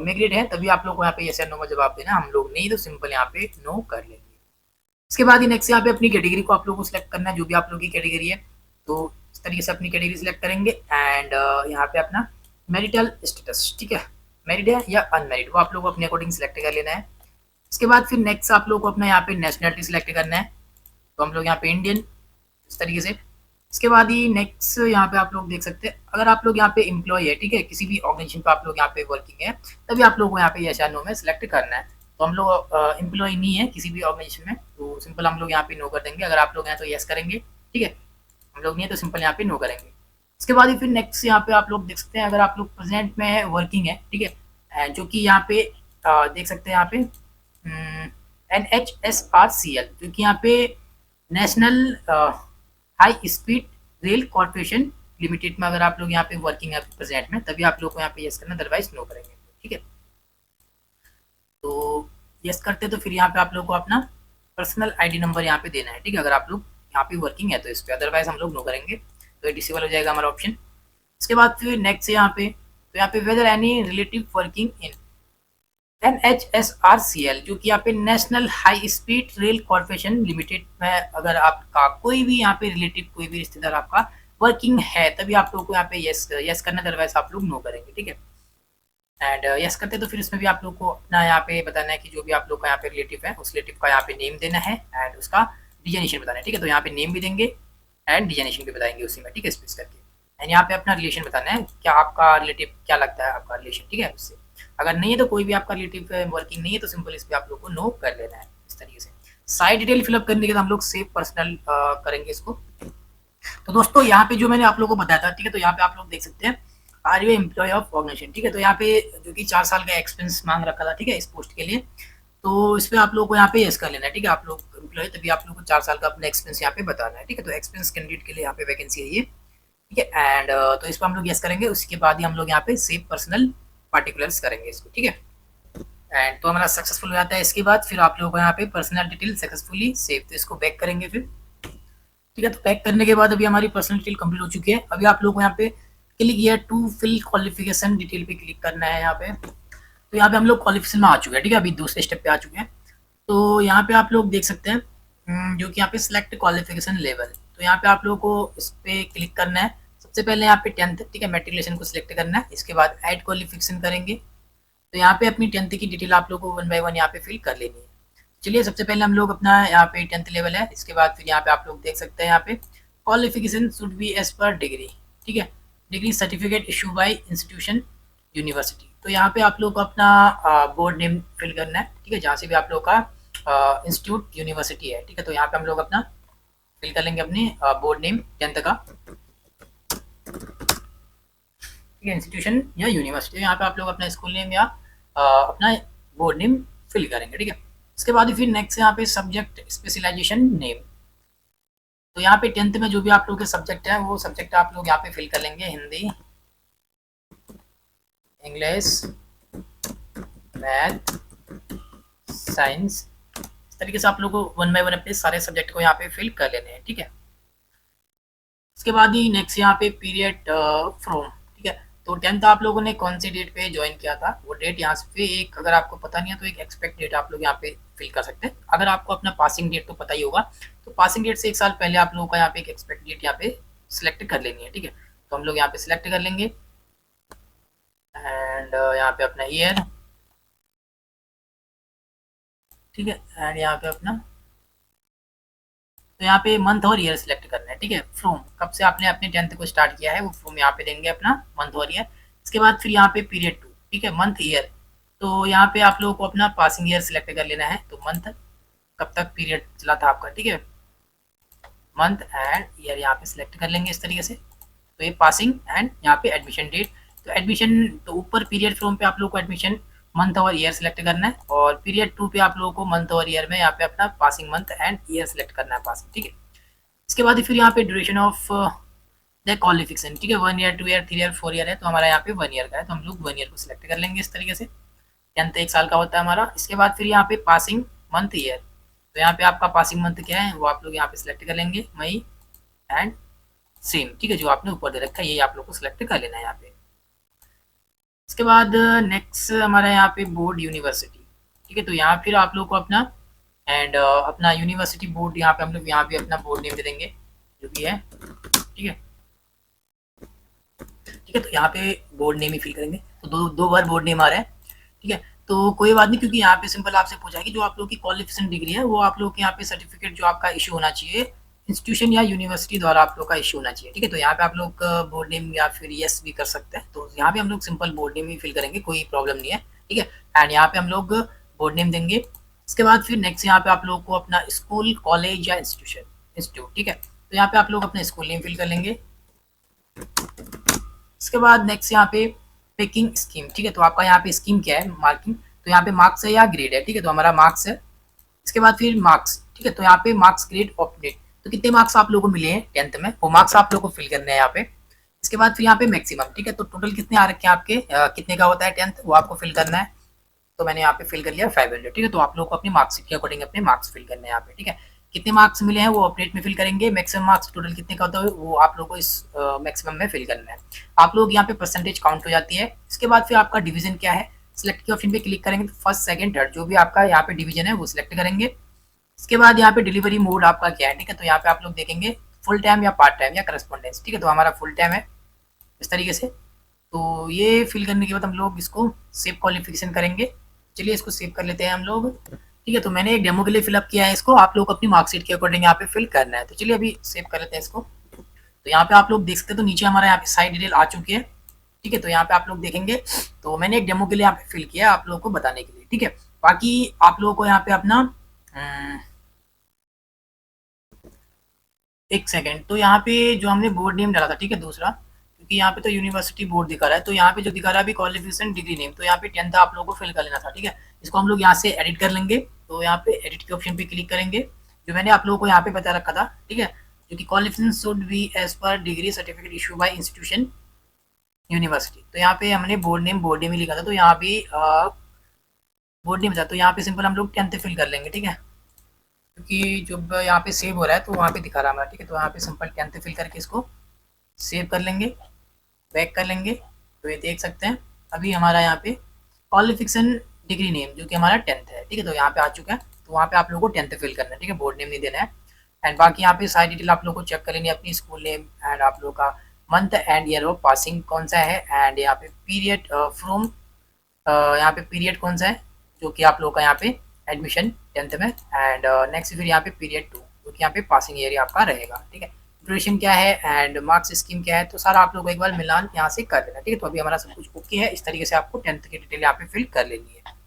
मैग्रेट है तभी आप लोग को यहाँ पे यस या नो में जवाब देना। हम लोग नहीं तो सिंपल यहाँ पे नो कर लेंगे। इसके बाद ही नेक्स्ट यहाँ पे अपनी कैटेगरी को आप लोग को सिलेक्ट करना है, जो भी आप लोग की कैटेगरी है। तो इस तरीके से अपनी कैटेगरी सिलेक्ट करेंगे एंड यहाँ पे अपना मैरिटल स्टेटस, ठीक है, मैरिड है या अनमैरिड वो आप लोग को अपने अकॉर्डिंग सिलेक्ट कर लेना है। इसके बाद फिर नेक्स्ट आप लोग को अपना यहाँ पे नेशनलिटी सिलेक्ट करना है, तो हम लोग यहाँ पे इंडियन, इस तरीके से। इसके बाद ही नेक्स्ट यहाँ पे आप लोग देख सकते हैं, अगर आप लोग यहाँ पे एम्प्लॉय है, ठीक है, किसी भी ऑर्गेनाइजेशन पे आप लोग यहाँ पे वर्किंग है तभी आप लोग को यहाँ पे यस या नो में सिलेक्ट करना है। तो हम लोग एम्प्लॉय नहीं है किसी भी ऑर्गेनाइजेशन में, तो सिंपल हम लोग यहाँ पे नो कर देंगे। अगर आप लोग हैं तो यस करेंगे, ठीक है, हम लोग नहीं है तो सिंपल यहाँ पे नो करेंगे। इसके बाद ही फिर नेक्स्ट यहाँ पे आप लोग देख सकते हैं, अगर आप लोग प्रेजेंट में है वर्किंग है, ठीक है, जो कि यहाँ पे देख सकते हैं यहाँ पे NHSRCL, जो कि यहाँ पे national high speed rail corporation limited में अगर आप लोग यहाँ पे वर्किंग है प्रेजेंट में तभी आप लोग को यहाँ पे यस करना, अदरवाइज नो करेंगे, ठीक है। तो यस करते तो फिर यहाँ पे आप लोग को अपना पर्सनल ID नंबर यहाँ पे देना है, ठीक है, अगर आप लोग यहाँ पे वर्किंग है तो इस पे, अदरवाइज हम लोग नो करेंगे। तो ये डिसेबल हो जाएगा हमारा ऑप्शन। इसके बाद फिर नेक्स्ट है यहाँ पे, तो यहाँ पे whether any relative working in NHSRCL, जो कि यहाँ पे national high speed rail corporation limited में अगर आपका कोई भी यहाँ पे रिलेटिव कोई भी रिश्तेदार आपका वर्किंग है तभी आप लोगों को यहाँ पे यस करना, अदरवाइज आप लोग नो करेंगे, ठीक है। एंड यस करते तो फिर इसमें भी आप लोग को अपना यहाँ पे बताना है कि जो भी आप लोग का यहाँ पे रिलेटिव है उस रिलेटिव का यहाँ पे नेम देना है एंड उसका डिजाइनेशन बताना है, ठीक है। तो यहाँ पे नेम भी देंगे एंड डिजाइनेशन भी बताएंगे उसी में, ठीक है, स्पेस करके। एंड यहाँ पे अपना रिलेशन बताना है, क्या आपका रिलेटिव क्या लगता है आपका रिलेशन, ठीक है, उससे। अगर नहीं है तो कोई भी आपका रिलेटिव वर्किंग नहीं है तो सिंपल इस पर आप लोग को नो कर लेना है इस तरीके से। साइड डिटेल फिलअप करने के बाद हम लोग सेव पर्सनल करेंगे इसको। तो दोस्तों यहाँ पे जो मैंने आप लोगों को बताया था, ठीक है, तो यहाँ पे आप लोग देख सकते हैं are you employ of organisation, ठीक है। तो यहाँ पे जो कि 4 साल का एक्सपीरियंस मांग रखा था, ठीक है, इस पोस्ट के लिए। तो इस पर आप लोग को यहाँ पे यस कर लेना है, ठीक है। आप लोग एम्प्लॉय तभी आप लोग को 4 साल का अपना एक्सपीरियंस यहाँ पे बताना है, ठीक है। तो एक्सपीरियंस कैंडिडेट के लिए यहाँ पे वैकेंसी है ये, ठीक है। एंड तो इस पर हम लोग यस करेंगे, उसके बाद ही हम लोग यहाँ पे सेव पर्सनल पार्टिकुलर्स करेंगे इसको, ठीक है। एंड तो हमारा सक्सेसफुल हो जाता है। इसके बाद फिर आप लोगों को यहाँ पे पर्सनल डिटेल सक्सेसफुली सेव, तो इसको बैक करेंगे फिर, ठीक है। तो बैक करने के बाद अभी हमारी पर्सनल डिटेल कंप्लीट हो चुकी है। अभी आप लोगों को यहाँ पे क्लिक किया टू फिल क्वालिफिकेशन डिटेल पे क्लिक करना है यहाँ पे। तो यहाँ पे हम लोग क्वालिफिकेशन में आ चुके हैं, ठीक है, अभी दूसरे स्टेप पे आ चुके हैं। तो यहाँ पे आप लोग देख सकते हैं जो कि यहाँ पे सिलेक्ट क्वालिफिकेशन लेवल, तो यहाँ पे आप लोगों को इस पे क्लिक करना है। सबसे पहले यहाँ पे 10th, ठीक है, मैट्रिकुलेशन को सिलेक्ट करना है। इसके बाद ऐड क्वालिफिकेशन करेंगे, तो यहाँ पे अपनी 10th की डिटेल आप लोगों को 1 बाय 1 यहाँ पे फिल कर लेनी है। चलिए सबसे पहले हम लोग अपना यहाँ पे 10th लेवल है। इसके बाद फिर यहाँ पे आप लोग देख सकते हैं यहाँ पे qualification should be as per degree, ठीक है, degree certificate issue by institution university. तो यहाँ पे आप लोग को अपना बोर्ड नेम फिल करना है, ठीक है, जहाँ से भी आप लोग का इंस्टीट्यूट यूनिवर्सिटी है, ठीक है। तो यहाँ पे हम लोग अपना फिल कर लेंगे अपनी बोर्ड नेम 10th का, ठीक है, इंस्टीट्यूशन या यूनिवर्सिटी। यहाँ पे आप लोग अपना स्कूल नेम या अपना बोर्ड नेम फिल करेंगे, ठीक है। इसके बाद फिर नेक्स्ट यहाँ पे सब्जेक्ट स्पेशलाइजेशन नेम, तो यहाँ पे 10th में जो भी आप लोग के सब्जेक्ट है वो सब्जेक्ट आप लोग यहाँ पे फिल कर लेंगे, हिंदी, इंग्लिश, मैथ, साइंस। इस तरीके से आप लोग को 1 बाय 1 अपने सारे सब्जेक्ट को यहाँ पे फिल कर लेने हैं, ठीक है। इसके बाद ही नेक्स्ट यहाँ पे पीरियड फ्रॉम, ठीक है। तो 10th आप लोगों ने कौन सी डेट पे ज्वाइन किया था वो डेट यहाँ पे एक, अगर आपको पता नहीं है तो एक एक्सपेक्ट डेट आप लोग यहाँ पे फिल कर सकते हैं। अगर आपको अपना पासिंग डेट तो पता ही होगा तो पासिंग डेट से 1 साल पहले आप लोगों का यहाँ पे एक एक्सपेक्ट डेट यहाँ पे सिलेक्ट कर लेनी है, ठीक है। तो हम लोग यहाँ पे सिलेक्ट कर लेंगे एंड यहाँ पे अपना ईयर, ठीक है, एंड यहाँ पे अपना, तो यहाँ पे मंथ और ईयर सिलेक्ट करना है, ठीक है। फ्रॉम कब से आपने अपने 10th को स्टार्ट किया है वो फ्रॉम यहाँ पे देंगे अपना मंथ और ईयर। इसके बाद फिर यहाँ पे पीरियड 2, ठीक है, मंथ ईयर। तो यहाँ पे आप लोगों को अपना पासिंग ईयर सिलेक्ट कर लेना है, तो मंथ कब तक पीरियड चला था आपका, ठीक है, मंथ एंड ईयर यहाँ पे सिलेक्ट कर लेंगे इस तरीके से। तो ये पासिंग एंड यहाँ पे एडमिशन डेट, तो एडमिशन तो ऊपर पीरियड फ्रॉम पे आप लोग को एडमिशन मंथ और ईयर सिलेक्ट करना है और पीरियड 2 पे आप लोगों को मंथ और ईयर में यहाँ पे अपना passing month and year select करना है, पासिंग, ठीक है। इसके बाद फिर यहाँ पे ड्यूरेशन ऑफ द क्वालिफिकेशन, ठीक है, 1 ईयर, 2 ईयर, 3 ईयर, 4 ईयर है, तो हमारा यहाँ पे 1 ईयर का है, तो हम लोग 1 ईयर को सिलेक्ट कर लेंगे इस तरीके से। 10th 1 साल का होता है हमारा। इसके बाद फिर यहाँ पे पासिंग मंथ ईयर, तो यहाँ पे आपका पासिंग मंथ क्या है वो आप लोग यहाँ पे सिलेक्ट कर लेंगे, मई एंड सेम, ठीक है, जो आपने ऊपर दे रखा है यही आप लोग को सिलेक्ट कर लेना है यहाँ पे। इसके बाद नेक्स्ट हमारा यहाँ पे बोर्ड यूनिवर्सिटी, ठीक है, तो यहाँ फिर आप लोग को अपना एंड अपना यूनिवर्सिटी बोर्ड यहाँ पे हम लोग यहाँ पे अपना बोर्ड नेम दे देंगे जो भी है, ठीक है, ठीक है। तो यहाँ पे बोर्ड नेम ही फिल करेंगे, तो दो बार बोर्ड नेम आ रहा है, ठीक है। तो कोई बात नहीं, क्योंकि यहाँ पे सिंपल आपसे पूछा है कि जो आप लोग की क्वालिफिकेशन डिग्री है वो आप लोग के यहाँ पे सर्टिफिकेट जो आपका इशू होना चाहिए इंस्टीट्यूशन या यूनिवर्सिटी द्वारा आप लोग का इशू होना चाहिए, ठीक है। तो यहाँ पे आप लोग बोर्ड नेम या फिर यस भी कर सकते हैं, तो यहाँ पे हम लोग सिंपल बोर्ड नेम ही फिल करेंगे, कोई प्रॉब्लम नहीं है, ठीक है। एंड यहाँ पे हम लोग बोर्ड नेम देंगे। इसके बाद फिर नेक्स्ट यहाँ पे आप लोग को अपना स्कूल, कॉलेज या इंस्टीट्यूट, ठीक है, तो यहाँ पे आप लोग अपना स्कूल नेम फिल कर लेंगे। इसके बाद नेक्स्ट यहाँ पे पेकिंग स्कीम, ठीक है, तो आपका यहाँ पे स्कीम क्या है, मार्किंग, तो यहाँ पे मार्क्स है या ग्रेड है, ठीक है, तो हमारा मार्क्स है। इसके बाद फिर मार्क्स, ठीक है, तो यहाँ पे मार्क्स, ग्रेड, ऑप्टेड, तो कितने मार्क्स आप लोगों को मिले हैं 10th में वो मार्क्स आप लोगों को फिल करने हैं यहाँ पे। इसके बाद फिर यहाँ पे मैक्सिमम, ठीक है, तो टोटल कितने आ रखे हैं आपके, कितने का होता है 10th वो आपको फिल करना है, तो मैंने यहाँ पे फिल कर लिया 500, ठीक है। तो आप लोग को अपनी मार्क्सिट के अकॉर्डिंग अपने मार्क्स फिल करने हैं यहाँ पे, ठीक है। कितने मार्क्स मिले हैं वो अपडेट में फिल करेंगे, मैक्सिमम मार्क्स टोटल कितने का होता है वो आप लोगों को इस मैक्सिमम में फिल करना है। आप लोग यहाँ पे परसेंटेज काउंट हो जाती है। इसके बाद फिर आपका डिवीजन क्या है, सिलेक्ट के ऑप्शन पे क्लिक करेंगे तो फर्स्ट सेकंड थर्ड जो भी आपका यहाँ पे डिवीजन है वो सिलेक्ट करेंगे। इसके बाद यहाँ पे डिलीवरी मोड आपका क्या है, ठीक है, तो यहाँ पे आप लोग देखेंगे फुल टाइम या पार्ट टाइम या करस्पॉन्डेंस, ठीक है, तो हमारा फुल टाइम है इस तरीके से। तो ये फिल करने के बाद हम लोग इसको सेव क्वालिफिकेशन करेंगे। चलिए इसको सेव कर लेते हैं हम लोग, ठीक है। तो मैंने एक डेमो के लिए फिलअप किया है इसको, आप लोग अपनी मार्कशीट के अकॉर्डिंग यहाँ पे फिल करना है। तो चलिए अभी सेव कर लेते हैं इसको। तो यहाँ पे आप लोग देख सकते हैं, तो नीचे हमारा यहाँ पे साइड डिटेल आ चुकी है, ठीक है। तो यहाँ पे आप लोग देखेंगे, तो मैंने एक डेमो के लिए यहाँ पे फिल किया है आप लोगों को बताने के लिए, ठीक है। बाकी आप लोगों को यहाँ पे अपना एक सेकेंड, तो यहाँ पे जो हमने बोर्ड नेम डाला था, ठीक है, दूसरा, क्योंकि यहाँ पे तो यूनिवर्सिटी बोर्ड दिखा रहा है, तो यहाँ पे जो दिखा रहा है अभी क्वालिफिकेशन डिग्री नेम, तो यहाँ पे 10th आप लोगों को फिल कर लेना था, ठीक है। इसको हम लोग यहाँ से एडिट कर लेंगे। तो यहाँ पे एडिट के ऑप्शन पे क्लिक करेंगे, जो मैंने आप लोगों को यहाँ पे बता रखा था, ठीक है, जो कि qualification should be as per degree certificate issue by institution university. तो यहाँ पे हमने बोर्ड नेम ही लिखा था, तो यहाँ पे बोर्ड नेम था, तो यहाँ पे सिंपल हम लोग 10th फिल कर लेंगे, ठीक है, क्योंकि जब यहाँ पे सेव हो रहा है तो वहाँ पे दिखा रहा है हमारा, ठीक है। तो यहाँ पे सिंपल 10th फिल करके इसको सेव कर लेंगे, बैक कर लेंगे। तो ये देख सकते हैं अभी हमारा यहाँ पे क्वालिफिकेशन डिग्री नेम जो कि हमारा 10th है, ठीक है, तो यहाँ पे आ चुका है। तो वहाँ पे आप लोगों को 10th फिल करना है, ठीक है, बोर्ड नेम नहीं देना है। एंड बाकी यहाँ पे सारी डिटेल आप लोगों को चेक कर लेनी है, अपनी स्कूल नेम एंड आप लोगों का month and year of passing कौन सा है, एंड यहाँ पे पीरियड फ्रॉम यहाँ पे पीरियड कौन सा है जो कि आप लोगों का यहाँ पे एडमिशन 10th में, एंड नेक्स्ट फिर यहाँ पे पीरियड 2 जो कि यहाँ पे पासिंग ईयर आपका रहेगा, ठीक है। ड्यूरेशन क्या है एंड मार्क्स स्कीम क्या है, तो सारा आप लोग को एक बार मिलान यहाँ से कर लेना, ठीक है। तो अभी हमारा सब कुछ ओके है, इस तरीके से आपको 10th की डिटेल यहाँ पे फिल कर लेनी है।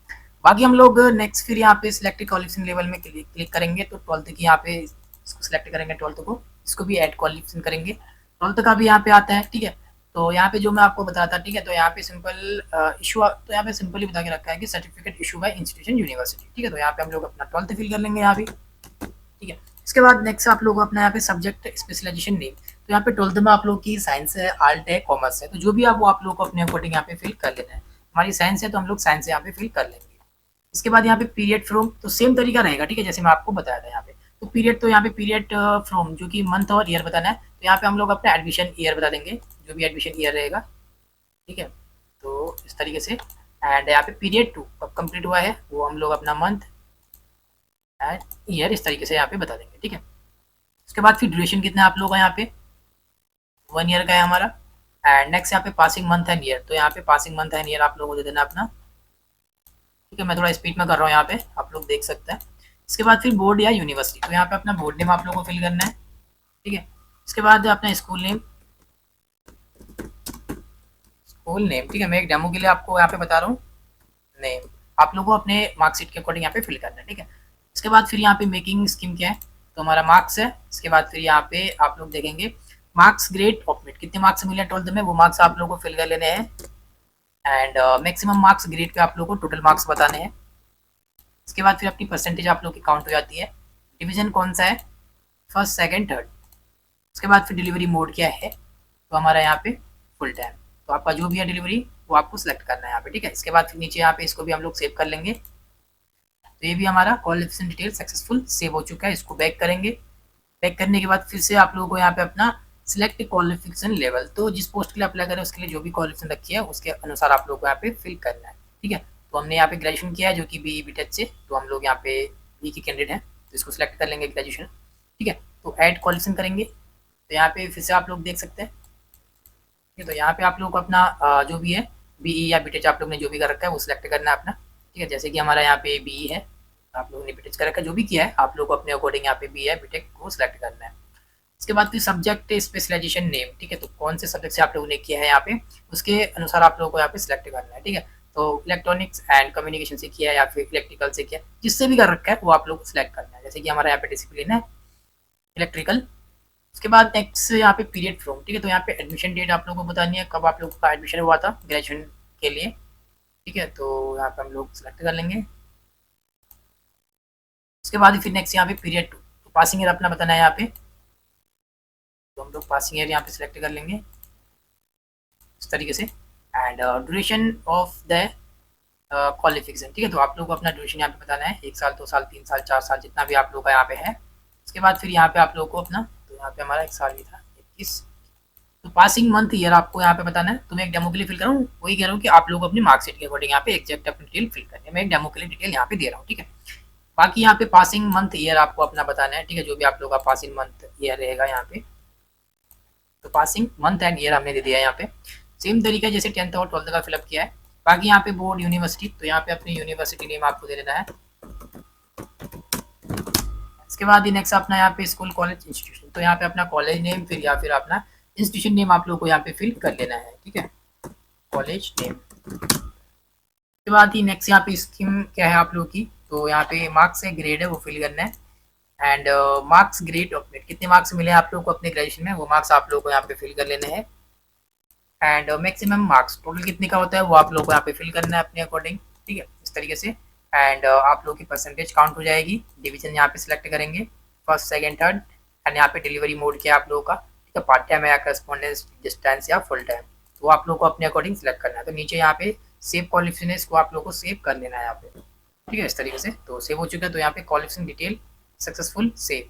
बाकी हम लोग नेक्स्ट फिर यहाँ पे सिलेक्टेड क्वालिफिकेशन लेवल में क्लिक करेंगे, तो 12th की यहाँ पे इसको सिलेक्ट करेंगे, 12th को, इसको भी ऐड क्वालिफिकेशन करेंगे, 12th का भी यहाँ पे आता है, ठीक है। तो यहाँ पे जो मैं आपको बता था, ठीक है, तो यहाँ पे सिंपल इशू, तो यहाँ पे सिंपल ही बता के रखा है कि certificate issue by institution university, ठीक है। तो यहाँ पे हम लोग अपना 12th फिल कर लेंगे यहाँ भी, ठीक है। इसके बाद नेक्स्ट आप लोग अपना यहाँ पे सब्जेक्ट स्पेशलाइजेशन नेम, तो यहाँ पे 12th में आप लोग की साइंस है, आर्ट है, कॉमर्स है, तो जो भी आप वो आप लोग को अपने अकॉर्डिंग यहाँ पे फिल कर लेना है। हमारी साइंस है तो हम लोग साइंस यहाँ पे फिल कर लेंगे। इसके बाद यहाँ पे पीरियड फ्रॉम, तो सेम तरीका रहेगा, ठीक है, जैसे मैं आपको बताया था यहाँ पे। तो पीरियड, तो यहाँ पे पीरियड फ्रॉम जो कि मंथ और ईयर बताना है, तो यहाँ पे हम लोग अपना एडमिशन ईयर बता देंगे, जो भी एडमिशन ईयर रहेगा, ठीक है। तो इस तरीके से, एंड यहाँ पे पीरियड 2 कब कंप्लीट हुआ है वो हम लोग अपना मंथ एंड ईयर इस तरीके से यहाँ पे बता देंगे, ठीक है। उसके बाद फिर ड्यूरेशन कितना आप लोगों का यहाँ पे 1 ईयर का है हमारा। एंड नेक्स्ट यहाँ पे पासिंग मंथ एंड ईयर, तो यहाँ पे पासिंग मंथ एंड ईयर आप लोगों को दे देना अपना, ठीक है। मैं थोड़ा स्पीड में कर रहा हूँ यहाँ पे, आप लोग देख सकते हैं। इसके बाद फिर बोर्ड या यूनिवर्सिटी, तो यहाँ पे अपना बोर्ड नेम आप लोगों को फिल करना है, ठीक है। इसके बाद अपना स्कूल नेम, ठीक है, मैं एक डेमो के लिए आपको यहाँ पे बता रहा हूँ, नेम आप लोगों को अपने मार्कशीट के अकॉर्डिंग यहाँ पे फिल करना है, ठीक है। इसके बाद फिर यहाँ पे मेकिंग स्कीम क्या है, तो हमारा मार्क्स है। इसके बाद फिर यहाँ पे आप लोग देखेंगे मार्क्स ग्रेड ऑफ मिट, कितने मार्क्स मिले 12th में वो मार्क्स आप लोगों को फिल कर लेने हैं, and maximum marks grade pay आप लोगों को टोटल मार्क्स बताने हैं। इसके बाद फिर अपनी परसेंटेज आप लोग की काउंट हो जाती है, डिवीजन कौन सा है, फर्स्ट सेकंड थर्ड। उसके बाद फिर डिलीवरी मोड क्या है, तो हमारा यहाँ पे फुल टाइम, तो आपका जो भी है डिलीवरी वो आपको सेलेक्ट करना है यहाँ पे, ठीक है। इसके बाद फिर नीचे यहाँ पे इसको भी हम लोग सेव कर लेंगे। तो ये भी हमारा क्वालिफिकेशन डिटेल सक्सेसफुल सेव हो चुका है, इसको बैक करेंगे। बैक करने के बाद फिर से आप लोगों को यहाँ पे अपना सिलेक्ट क्वालिफिकेशन लेवल, तो जिस पोस्ट के लिए अप्लाई करें उसके लिए जो भी क्वालिफिकेशन रखी है उसके अनुसार आप लोगों को यहाँ पे फिल करना है, ठीक है। तो हमने यहाँ पे ग्रेजुएशन किया है जो कि BE BTech से, तो हम लोग यहाँ पे बी की कैंडिडेट हैं, तो इसको सिलेक्ट कर लेंगे ग्रेजुएशन, ठीक है। तो ऐड क्वालिफिकेशन करेंगे, तो यहाँ पे फिर से आप लोग देख सकते हैं, ठीक है। तो यहाँ पे आप लोग को अपना जो भी है BE या BTech आप लोग ने जो भी कर रखा है वो सिलेक्ट करना है अपना, ठीक है। जैसे कि हमारा यहाँ पे BE है, आप लोगों ने BTech कर रखा है, जो भी किया है आप लोग को अपने अकॉर्डिंग यहाँ पे BE या BTech को सिलेक्ट करना है। इसके बाद फिर सब्जेक्ट स्पेशलाइजेशन नेम, ठीक है, तो कौन से सब्जेक्ट से आप लोगों ने किया है यहाँ पे उसके अनुसार आप लोगों को यहाँ पे सिलेक्ट करना है, ठीक है। तो इलेक्ट्रॉनिक्स एंड कम्युनिकेशन से किया है या फिर इलेक्ट्रिकल से किया है, जिससे भी कर रखा है वो आप लोग को सिलेक्ट करना है। जैसे कि हमारा यहाँ पे डिसिप्लिन है इलेक्ट्रिकल। उसके बाद नेक्स्ट यहाँ पे पीरियड फ्रॉम, ठीक है, तो यहाँ पे एडमिशन डेट आप लोगों को बतानी है, कब आप लोगों का एडमिशन हुआ था ग्रेजुएशन के लिए, ठीक है। तो यहाँ पे हम लोग सिलेक्ट कर लेंगे। उसके बाद फिर नेक्स्ट यहाँ पे पीरियड 2, तो पासिंग ईयर अपना बताना है यहाँ पे, तो हम लोग पासिंग ईयर यहाँ पे सिलेक्ट कर लेंगे इस तरीके से। And duration of the qualification, ठीक है, तो आप लोग को अपना ड्यूरेशन यहाँ पे बताना है, 1 साल 2 साल 3 साल 4 साल जितना भी आप लोग का यहाँ पे है, उसके बाद फिर यहाँ पे आप लोगों को अपना, तो यहाँ पे हमारा एक साल ही था 21, तो पासिंग मंथ ईयर आपको यहाँ पे बताना है। तो मैं एक डेमो के लिए फिल कर रहा हूँ, वही कह रहा हूँ कि आप लोग अपनी मार्कशीट के अकॉर्डिंग यहाँ पे एग्जैक्ट अपनी डिटेल फिल करनी है। मैं एक डेमो के लिए डिटेल यहाँ पे दे रहा हूँ, ठीक है। बाकी यहाँ पे पासिंग मंथ ईयर आपको अपना बताना है, ठीक है, जो भी आप लोग का पासिंग मंथ ईयर रहेगा यहाँ पे। तो पासिंग मंथ एंड ईयर हमने दे दिया है यहाँ पे, सेम तरीका जैसे 10th और 12th का फिलअप किया है। बाकी यहाँ पे बोर्ड यूनिवर्सिटी, तो यहाँ पे अपनी यूनिवर्सिटी नेम आपको दे देना है। इसके बाद नेक्स्ट अपना यहाँ पे स्कूल कॉलेज इंस्टीट्यूशन, तो यहाँ पे अपना कॉलेज नेम फिर या फिर अपना इंस्टीट्यूशन नेम आप लोग को यहाँ पे फिल कर लेना है, ठीक है, कॉलेज नेम। उसके बाद ही नेक्स्ट यहाँ पे स्कीम क्या है आप लोग की, तो यहाँ पे मार्क्स है, ग्रेड है, वो फिल करना है। एंड मार्क्स ग्रेड ऑफ कितने मार्क्स मिले आप लोग को अपने ग्रेजुएशन में, वो मार्क्स आप लोग को यहाँ पे फिल कर लेने हैं। एंड मैक्सिमम मार्क्स टोटल कितने का होता है वो आप लोग को यहाँ पे फिल करना है अपने अकॉर्डिंग, ठीक है, इस तरीके से। एंड आप लोग की परसेंटेज काउंट हो जाएगी, डिवीजन यहाँ पे सिलेक्ट करेंगे, फर्स्ट सेकंड थर्ड। एंड यहाँ पे डिलीवरी मोड क्या है आप लोगों का, ठीक है, पार्ट टाइम या करस्पॉन्डेंस डिस्टेंस या फुल टाइम, तो आप लोग को अपने अकॉर्डिंग सिलेक्ट करना है। तो नीचे यहाँ पे सेव क्वालिफिकेशन है, इसको आप लोग को सेव कर लेना है यहाँ पे, ठीक है, इस तरीके से। तो सेव हो चुका है, तो यहाँ पे qualification detail successful save,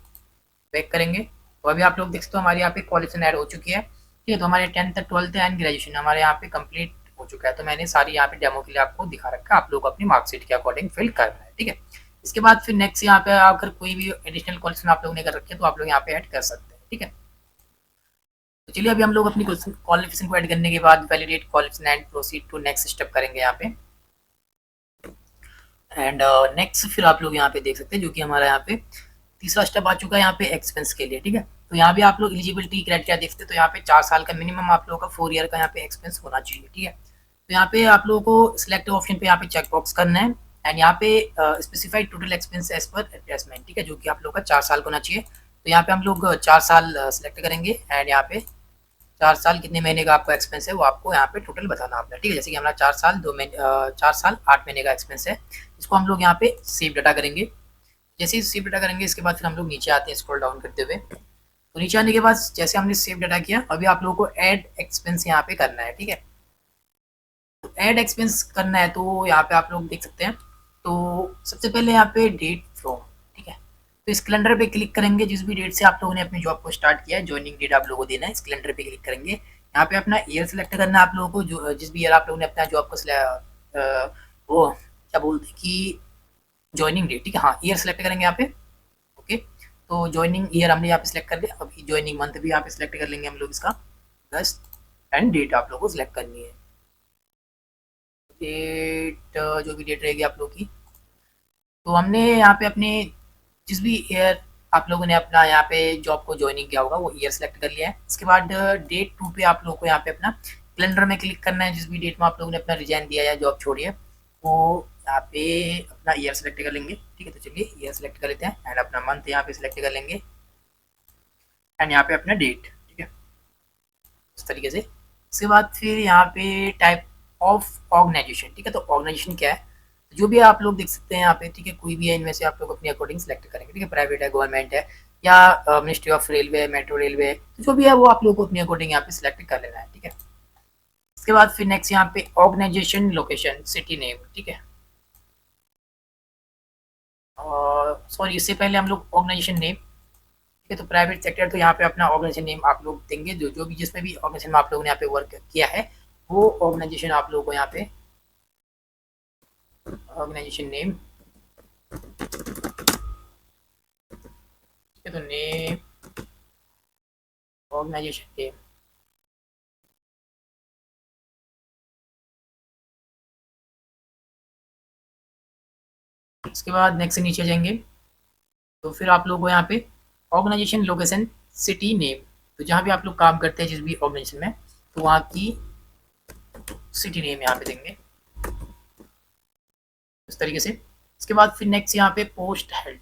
back करेंगे। तो अभी आप लोग देख सकते हो हमारे यहाँ पे क्वालिफिकेशन ऐड हो चुकी है, ठीक है। तो हमारे 10th 12th एंड ग्रेजुएशन हमारे यहाँ पे कंप्लीट हो चुका है। तो मैंने सारी यहाँ पे डेमो के लिए आपको दिखा रखा है, आप लोग अपनी मार्कशीट के अकॉर्डिंग फिल करना है, ठीक है। इसके बाद फिर नेक्स्ट यहाँ पे अगर कोई भी एडिशनल क्वालिफिकेशन आप लोग ने कर रखे हैं तो आप लोग यहाँ पे ऐड कर सकते हैं, ठीक है। तो चलिए अभी हम लोग अपनी क्वालिफिकेशन को ऐड करने के बाद validate qualification and proceed to next step करेंगे यहाँ पे। एंड नेक्स्ट फिर आप लोग यहाँ पे देख सकते हैं, जो कि हमारा यहाँ पे तीसरा स्टेप आ चुका है यहाँ पे एक्सपेंस के लिए, ठीक है। तो यहाँ पे आप लोग एलिजिबिलिटी क्राइटेरिया देखते हैं, तो यहाँ पे 4 साल का मिनिमम आप लोगों का 4 ईयर का यहाँ पे एक्सपेंस होना चाहिए, ठीक है। तो यहाँ पे आप लोगों को सिलेक्ट ऑप्शन पे यहाँ पे चेक बॉक्स करना है। एंड यहाँ पे specified total expense as per adjustment, ठीक है, जो कि आप लोग का 4 साल का होना चाहिए। तो यहाँ पे हम लोग 4 साल सिलेक्ट करेंगे। एंड यहाँ पे 4 साल कितने महीने का आपका एक्सपेंस है वो आपको यहाँ पे टोटल बताना आपने, ठीक है। जैसे कि हमारा 4 साल 4 साल 8 महीने का एक्सपेंस है, इसको हम लोग यहाँ पे सेव डाटा करेंगे। जैसे ही सेव डाटा करेंगे इसके बाद फिर हम लोग नीचे आते हैं स्क्रॉल डाउन करते हुए। तो नीचे आने के बाद जैसे हमने सेव डाटा किया, अभी आप लोगों को ऐड एक्सपेंस यहाँ पे करना है, ठीक है। तो ऐड एक्सपेंस करना है, तो यहाँ पे आप लोग देख सकते हैं। तो सबसे पहले यहाँ पे डेट फ्रॉम, ठीक है, तो इस कैलेंडर पे क्लिक करेंगे, जिस भी डेट से आप लोगों ने अपनी जॉब को स्टार्ट किया है, ज्वाइनिंग डेट आप लोगों को देना है। इस कैलेंडर पे क्लिक करेंगे, यहाँ पे अपना ईयर सेलेक्ट करना है आप लोगों को, जो जिस भी ईयर आप लोगों ने अपना जॉब को वो क्या बोलते हैं कि ज्वाइनिंग डेट, ठीक है, हाँ, ईयर सेलेक्ट करेंगे यहाँ पे, ओके। तो ज्वाइनिंग ईयर हमने यहाँ पे सिलेक्ट कर लिया, अभी ज्वाइनिंग मंथ भी यहाँ पे सिलेक्ट कर लेंगे हम लोग इसका, अगस्त। एंड डेट आप लोगों को सिलेक्ट करनी है, डेट जो भी डेट रहेगी आप लोग की। तो हमने यहाँ पे अपने जिस भी ईयर आप लोगों ने अपना यहाँ पे जॉब को ज्वाइनिंग किया होगा वो ईयर सेलेक्ट कर लिया है। इसके बाद डेट 2 पे आप लोगों को यहाँ पे अपना कैलेंडर में क्लिक करना है, जिस भी डेट में आप लोगों ने अपना रिजाइन दिया या जॉब छोड़ी है वो यहाँ पे अपना ईयर सेलेक्ट कर लेंगे, ठीक है। तो चलिए ईयर सेलेक्ट कर लेते हैं। एंड अपना मंथ यहाँ पे सिलेक्ट कर लेंगे। एंड यहाँ पे अपना डेट, ठीक है, इस तरीके से। इसके बाद फिर यहाँ पे टाइप ऑफ ऑर्गेनाइजेशन, ठीक है, तो ऑर्गेनाइजेशन क्या है, जो भी आप लोग देख सकते हैं यहाँ पे, ठीक है, कोई भी है इनमें से आप लोग अपने अकॉर्डिंग सेलेक्ट करेंगे, ठीक है, प्राइवेट है, गवर्नमेंट है, या ministry of railway, metro railway, तो जो भी है वो आप लोग को अपने अकॉर्डिंग यहाँ पे सिलेक्ट कर लेना है, ठीक है। इसके बाद फिर नेक्स्ट यहाँ पे ऑर्गेनाइजेशन लोकेशन सिटी नेम, ठीक है, और सॉरी इससे पहले हम लोग ऑर्गेनाइजेशन नेम, ठीक है, तो प्राइवेट सेक्टर, तो यहाँ पे अपना ऑर्गेनाइजेशन नेम आप लोग देंगे, जो भी जिसमें भी ऑर्गेनाइजेशन में आप लोगों ने यहाँ पे वर्क किया है वो ऑर्गेनाइजेशन आप लोगों को यहाँ पे ऑर्गेनाइजेशन नेम, तो नेम ऑर्गेनाइजेशन नेम। इसके बाद नेक्स्ट से नीचे जाएंगे, तो फिर आप लोग को यहाँ पे ऑर्गेनाइजेशन लोकेशन सिटी नेम, तो जहाँ भी आप लोग काम करते हैं जिस भी ऑर्गेनाइजेशन में, तो वहाँ की सिटी नेम यहाँ पे देंगे इस तरीके से। इसके बाद फिर नेक्स्ट यहाँ पे पोस्ट हेल्ड,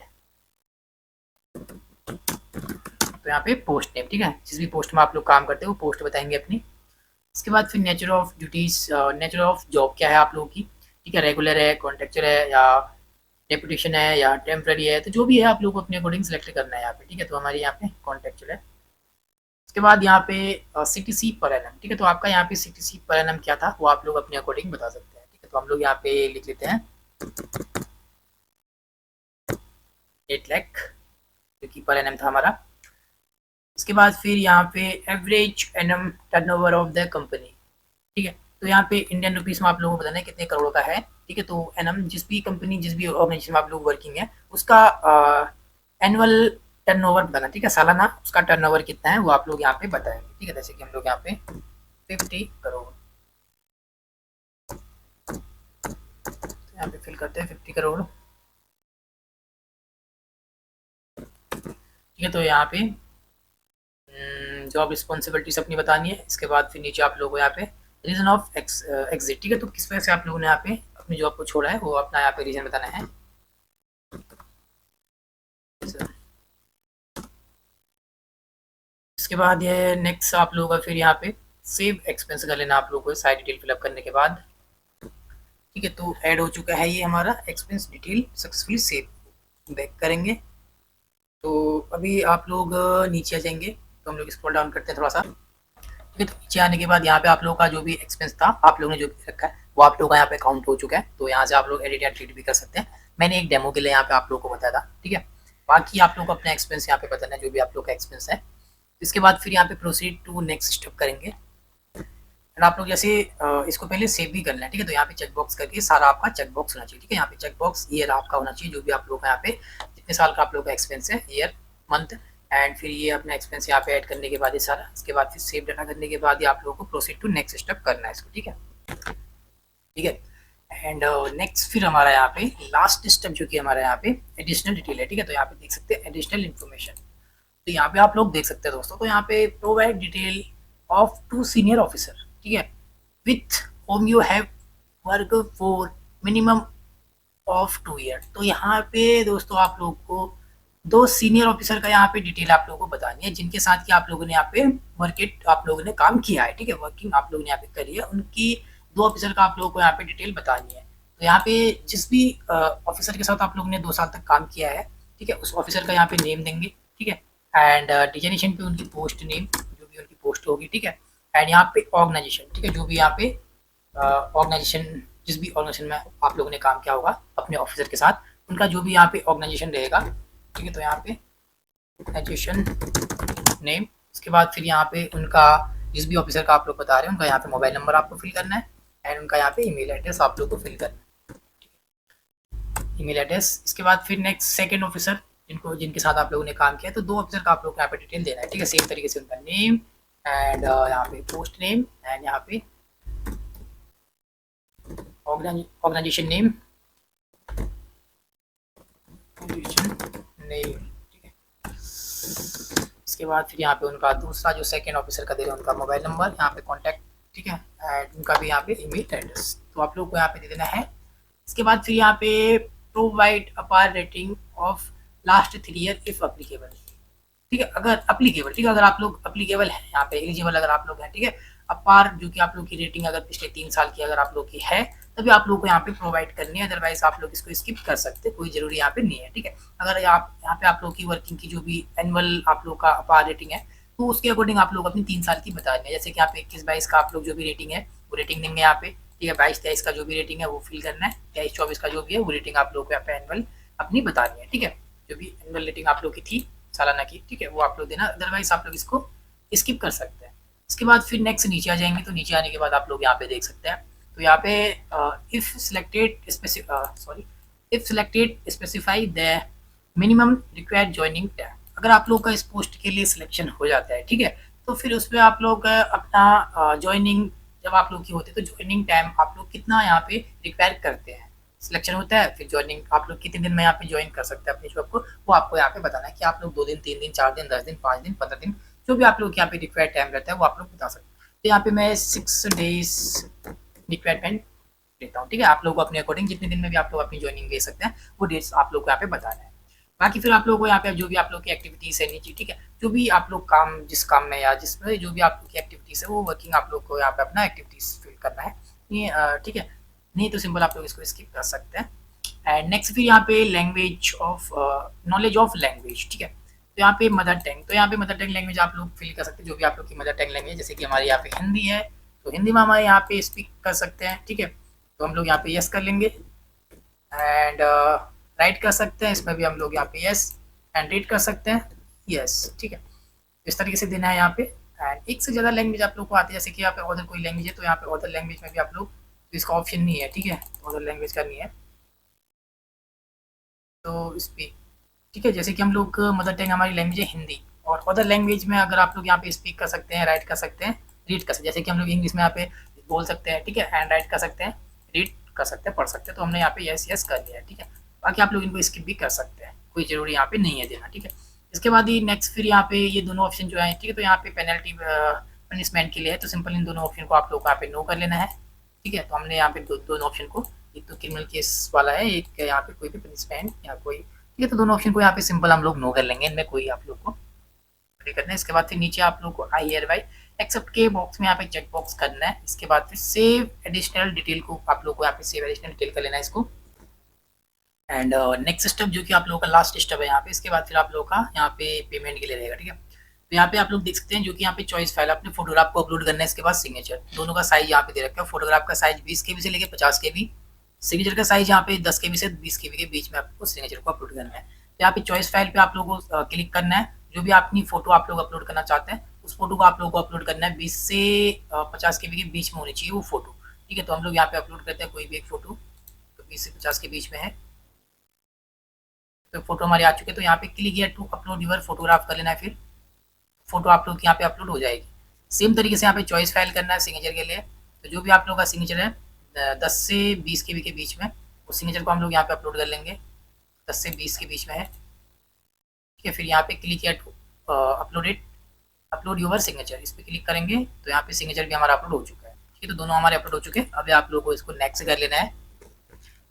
तो यहाँ पे पोस्ट नेम, ठीक है, जिस भी पोस्ट में आप लोग काम करते हो वो पोस्ट बताएंगे अपनी। इसके बाद फिर nature of duties, nature of job क्या है आप लोगों की, ठीक है, रेगुलर है, कॉन्ट्रेक्चुअल है, या डेपुटेशन है, या टेम्प्रेरी है, तो जो भी है आप लोग को अपने अकॉर्डिंग सेलेक्ट करना है यहाँ पे, ठीक है। तो हमारे यहाँ पे कॉन्ट्रेक्चुअल है। उसके बाद यहाँ पे सीटीसी पर एनम, ठीक है, तो आपका यहाँ पे सीटीसी पर एनम क्या था वो आप लोग अपने अकॉर्डिंग बता सकते हैं, ठीक है। तो हम लोग यहाँ पे लिख लेते हैं 8 लाख जो कि पर एनम था हमारा। इसके बाद फिर यहाँ पे average annum turnover of the company, ठीक है। तो यहाँ पे इंडियन रुपीस में आप लोगों को बताना है कितने करोड़ का है, ठीक है। तो एनम जिस भी कंपनी जिस भी ऑर्गेनाइजेशन में आप लोग वर्किंग है उसका एनुअल टर्नओवर बताना, ठीक है। सालाना उसका टर्नओवर कितना है वो आप लोग यहाँ पे बताएंगे, ठीक है। जैसे कि हम लोग यहाँ पे 50 करोड़, तो यहाँ पे फिल करते हैं 50 करोड़, ठीक है। तो यहाँ पे जॉब रिस्पॉन्सिबिलिटीज अपनी बतानी है। इसके बाद फिर नीचे आप लोगों को यहाँ पे रीजन ऑफ एग्जिट, ठीक है। तो किस वजह से आप लोगों ने यहाँ पे अपनी जॉब को छोड़ा है वो अपना यहाँ पे रीजन बताना है। इसके बाद ये नेक्स्ट आप लोगों का फिर यहाँ पे सेव एक्सपेंस कर लेना आप लोगों को सारी डिटेल फिलअप करने के बाद, ठीक है। तो ऐड हो चुका है ये हमारा expense detail successfully save. Back करेंगे तो अभी आप लोग नीचे आ जाएंगे, तो हम लोग स्क्रॉल डाउन करते हैं थोड़ा सा, ठीक है। तो नीचे आने के बाद यहाँ पे आप लोगों का जो भी एक्सपेंस था आप लोगों ने जो भी रखा है वो आप लोगों का यहाँ पे काउंट हो चुका है। तो यहाँ से आप लोग एडिट या डिलीट भी कर सकते हैं। मैंने एक डेमो के लिए यहाँ पे आप लोगों को बताया था, ठीक है। बाकी आप लोग को अपना एक्सपेंस यहाँ पे बताना है जो भी आप लोग का एक्सपेंस है। इसके बाद फिर यहाँ पे प्रोसीड टू नेक्स्ट स्टेप करेंगे। एंड आप लोग जैसे इसको पहले सेव भी करना है, ठीक है। तो यहाँ पे चेक बॉक्स करके सारा आपका चेक बॉक्स होना चाहिए, ठीक है। यहाँ पे चेक बॉक्स ईयर आपका होना चाहिए, जो भी आप लोग का यहाँ पे जितने साल का आप लोग का एक्सपेंस है, ईयर मंथ, एंड फिर ये अपना एक्सपेंस यहाँ पे ऐड करने के बाद ये सारा, इसके बाद फिर सेव डाटा करने के बाद ये आप लोगों को प्रोसीड टू नेक्स्ट स्टेप करना है इसको, ठीक है, ठीक है। एंड नेक्स्ट फिर हमारा यहाँ पे लास्ट स्टेप जो कि हमारा यहाँ पे एडिशनल डिटेल है, ठीक है। तो यहाँ पे देख सकते हैं एडिशनल इन्फॉर्मेशन, तो यहाँ पे आप लोग देख सकते हैं दोस्तों। तो यहाँ पे provide detail of 2 senior officer, ठीक है, with home you have work for minimum of 2 year. तो यहाँ पे दोस्तों आप लोग को 2 सीनियर ऑफिसर का यहाँ पे डिटेल आप लोगों को बतानी है, जिनके साथ कि आप लोगों ने यहाँ पे मार्केट आप लोगों ने काम किया है, ठीक है, वर्किंग आप लोगों ने यहाँ पे करी है, उनकी 2 ऑफिसर का आप लोगों को यहाँ पे डिटेल बतानी है। तो यहाँ पे जिस भी ऑफिसर के साथ आप लोगों ने 2 साल तक काम किया है, ठीक है, उस ऑफिसर का यहाँ पे नेम देंगे, ठीक है। एंड डिजिग्नेशन पे उनकी पोस्ट नेम जो भी उनकी पोस्ट होगी, ठीक है। एंड यहाँ पे ऑर्गेनाइजेशन, ठीक है, जो भी यहाँ पे ऑर्गेनाइजेशन जिस भी ऑर्गेनाइजेशन में आप लोगों ने काम किया होगा अपने ऑफिसर के साथ, उनका जो भी यहाँ पे ऑर्गेनाइजेशन रहेगा, ठीक है। तो यहाँ पे ऑर्गेनाइजेशन नेम, इसके बाद फिर यहाँ पे उनका जिस भी ऑफिसर का आप लोग बता रहे हैं उनका यहाँ पे मोबाइल नंबर आपको फिल करना है, एंड उनका यहाँ पे ईमेल एड्रेस आप लोग को फिल करना है, ईमेल एड्रेस। इसके बाद फिर नेक्स्ट सेकंड ऑफिसर जिनके साथ आप लोगों ने काम किया, तो 2 ऑफिसर का आप लोग को यहाँ पे डिटेल देना है, ठीक है। सेम तरीके से उनका नेम एंड यहाँ पे पोस्ट नेम एंड यहाँ पे ऑर्गेनाइजेशन नेम, ठीक है। इसके बाद फिर यहाँ पे उनका दूसरा जो सेकंड ऑफिसर का दे रहे हैं उनका मोबाइल नंबर, यहाँ पे कॉन्टैक्ट, ठीक है, एंड उनका भी यहाँ पे ईमेल एड्रेस, तो आप लोग को यहाँ पे दे देना है। इसके बाद फिर यहाँ पे प्रोवाइड अपार rating of last 3 year if applicable, ठीक है, अगर अप्लीकेबल, ठीक है, अगर आप लोग अप्लीकेबल है यहाँ पे एलिजिबल अगर आप लोग हैं, ठीक है। अपार जो कि आप लोग की रेटिंग अगर पिछले 3 साल की अगर आप लोग की है तभी आप लोग को यहाँ पे प्रोवाइड करनी है, अदरवाइज आप लोग इसको स्किप कर सकते हैं, कोई जरूरी यहाँ पे नहीं है, ठीक है। अगर आप यहाँ पे आप लोग की वर्किंग की जो भी एनुअल आप लोग का अपार रेटिंग है तो उसके अकॉर्डिंग आप लोग अपनी 3 साल की बता दें। जैसे कि यहाँ पे 21-22 का आप लोग जो भी रेटिंग है वो रेटिंग देंगे यहाँ पे, ठीक है। 22-23 का जो भी रेटिंग है वो फिल करना है, 23-24 का जो भी है वो रेटिंग आप लोग को यहाँ पे एनुअल अपनी बतानी है, ठीक है। जो भी एनुअल रेटिंग आप लोग की थी सालाना की, ठीक है, वो आप लोग देना, अदरवाइज आप लोग इसको स्किप कर सकते हैं। इसके बाद फिर नेक्स्ट नीचे आ जाएंगे, तो नीचे आने के बाद आप लोग यहाँ पे देख सकते हैं, तो यहाँ पे if selected specify the minimum required joining time, अगर आप लोग का इस पोस्ट के लिए सिलेक्शन हो जाता है, ठीक है, तो फिर उसमें आप लोग अपना ज्वाइनिंग जब आप लोग की होती है तो ज्वाइनिंग टाइम आप लोग कितना यहाँ पे रिक्वायर करते हैं। सिलेक्शन होता है फिर ज्वाइनिंग आप लोग कितने दिन में यहाँ पे ज्वाइन कर सकते हैं अपनी जॉब को, वो आपको यहाँ पे बताना है कि आप लोग 2 दिन 3 दिन 4 दिन 10 दिन 5 दिन 15 दिन जो भी आप लोग यहाँ पे रिक्वायर्ड टाइम रहता है वो आप लोग बता सकते हैं। तो यहाँ पे मैं 6 डेज रिक्वायरमेंट लेता हूँ, ठीक है। आप लोग अपने अकॉर्डिंग जितने दिन में भी आप लोग अपनी ज्वाइनिंग ले सकते हैं वो डेट्स आप लोग को यहाँ पे बताना है। बाकी फिर आप लोगों को यहाँ पे जो भी आप लोग की एक्टिविटीज़ है नीचे, ठीक है, जो भी आप लोग काम जिस काम में या जिसमें जो भी आप लोग की एक्टिविटीज़ है वो वर्किंग आप लोग को यहाँ पे अपना एक्टिविटीज़ फिल करना है, ये ठीक है। नहीं तो सिंपल आप लोग इसको स्किप कर सकते हैं। एंड नेक्स्ट फिर यहाँ पे language of knowledge of language, ठीक है। तो यहाँ पे मदर टंग, तो यहाँ पे मदर टंग लैंग्वेज आप लोग फिल कर सकते हैं, जो भी आप लोग की मदर टंग लैंग्वेज, जैसे कि हमारे यहाँ पे हिंदी है तो हिंदी में हमारे यहाँ पे स्पीक कर सकते हैं, ठीक है। तो हम लोग यहाँ पे यस कर लेंगे एंड राइट कर सकते हैं, इसमें भी हम लोग यहाँ पे यस एंड रीड कर सकते हैं, यस, ठीक है। इस तरीके से देना है यहाँ पे। एंड एक से ज़्यादा लैंग्वेज आप लोग को आती है, जैसे कि यहाँ पे अदर कोई लैंग्वेज है तो यहाँ पे अदर लैंग्वेज में भी आप लोग, तो इसका ऑप्शन नहीं है, ठीक है, अदर लैंग्वेज का नहीं है। तो इस पे ठीक है, जैसे कि हम लोग मदर टंग हमारी लैंग्वेज है हिंदी, और अदर लैंग्वेज में अगर आप लोग यहाँ पे स्पीक कर सकते हैं, राइट कर सकते हैं, रीड कर सकते हैं, जैसे कि हम लोग इंग्लिश में यहाँ पे बोल सकते हैं, ठीक है, एंड राइट कर सकते हैं, रीड कर सकते हैं, पढ़ सकते हैं, तो हमने यहाँ पे यस यस कर लिया है, ठीक है। बाकी आप लोग इनको स्किप भी कर सकते हैं, कोई ज़रूरी यहाँ पे नहीं है देना, ठीक है। इसके बाद ही नेक्स्ट फिर यहाँ पे ये दोनों ऑप्शन जो है, ठीक है, तो यहाँ पे पेनल्टी पनिशमेंट के लिए है, तो सिंपल इन दोनों ऑप्शन को आप लोग को यहाँ पे नो कर लेना है, ठीक है। तो हमने यहाँ पे दोनों ऑप्शन को, एक तो क्रिमिनल केस वाला है, एक यहाँ पे कोई भी पनिशमेंट या कोई, ठीक है, तो दोनों ऑप्शन को यहाँ पे सिंपल हम लोग नो कर लेंगे, इनमें कोई आप लोग को करना है। इसके बाद फिर नीचे आप लोग को आई हेयर बाई एक्सेप्ट के बॉक्स में यहाँ पे चेक बॉक्स करना है। इसके बाद फिर सेव एडिशनल डिटेल को आप लोग को यहाँ पे सेव एडिशनल डिटेल कर लेना है इसको। एंड नेक्स्ट स्टेप जो कि आप लोगों का लास्ट स्टेप है यहाँ पे, इसके बाद फिर आप लोगों का यहाँ पे पेमेंट के लिए रहेगा, ठीक है। तो यहाँ पे आप लोग देख सकते हैं जो कि यहाँ पे चॉइस फाइल अपने फोटोग्राफ को अपलोड करना है, इसके बाद सिग्नेचर, दोनों का साइज यहाँ पे दे रखा है। फोटोग्राफ का साइज 20 KB से लेकर 50 KB, सिग्नेचर का साइज यहाँ पे 10 KB से 20 KB के बीच में आपको सिग्नेचर को अपलोड करना है। तो यहाँ पे चॉइस फाइल पे आप लोगों को क्लिक करना है, जो भी अपनी फोटो आप लोग अपलोड करना चाहते हैं उस फोटो को आप लोगों को अपलोड करना है। 20 से 50 KB के बीच में होनी चाहिए वो फोटो, ठीक है। तो हम लोग यहाँ पे अपलोड करते हैं कोई भी एक फोटो, तो 20 से 50 के बीच में है, तो फोटो हमारे आ चुके हैं। तो यहाँ पे click here to upload your photograph कर लेना है, फिर फोटो आप लोग यहाँ पे अपलोड हो जाएगी। सेम तरीके से यहाँ पे चॉइस फाइल करना है सिग्नेचर के लिए, तो जो भी आप लोग का सिग्नेचर है 10 से 20 KB के बीच में, उस सिग्नेचर को हम लोग यहाँ पे अपलोड कर लेंगे, 10 से 20 के बीच में है, ठीक है। फिर यहाँ पे क्लिक किया टू अपलोड योर सिग्नेचर, इस पर क्लिक करेंगे तो यहाँ पे सिग्नेचर भी हमारा अपलोड हो चुका है, ठीक है। तो दोनों हमारे अपलोड हो चुके हैं। अभी आप लोगों को इसको नेक्स्ट कर लेना है।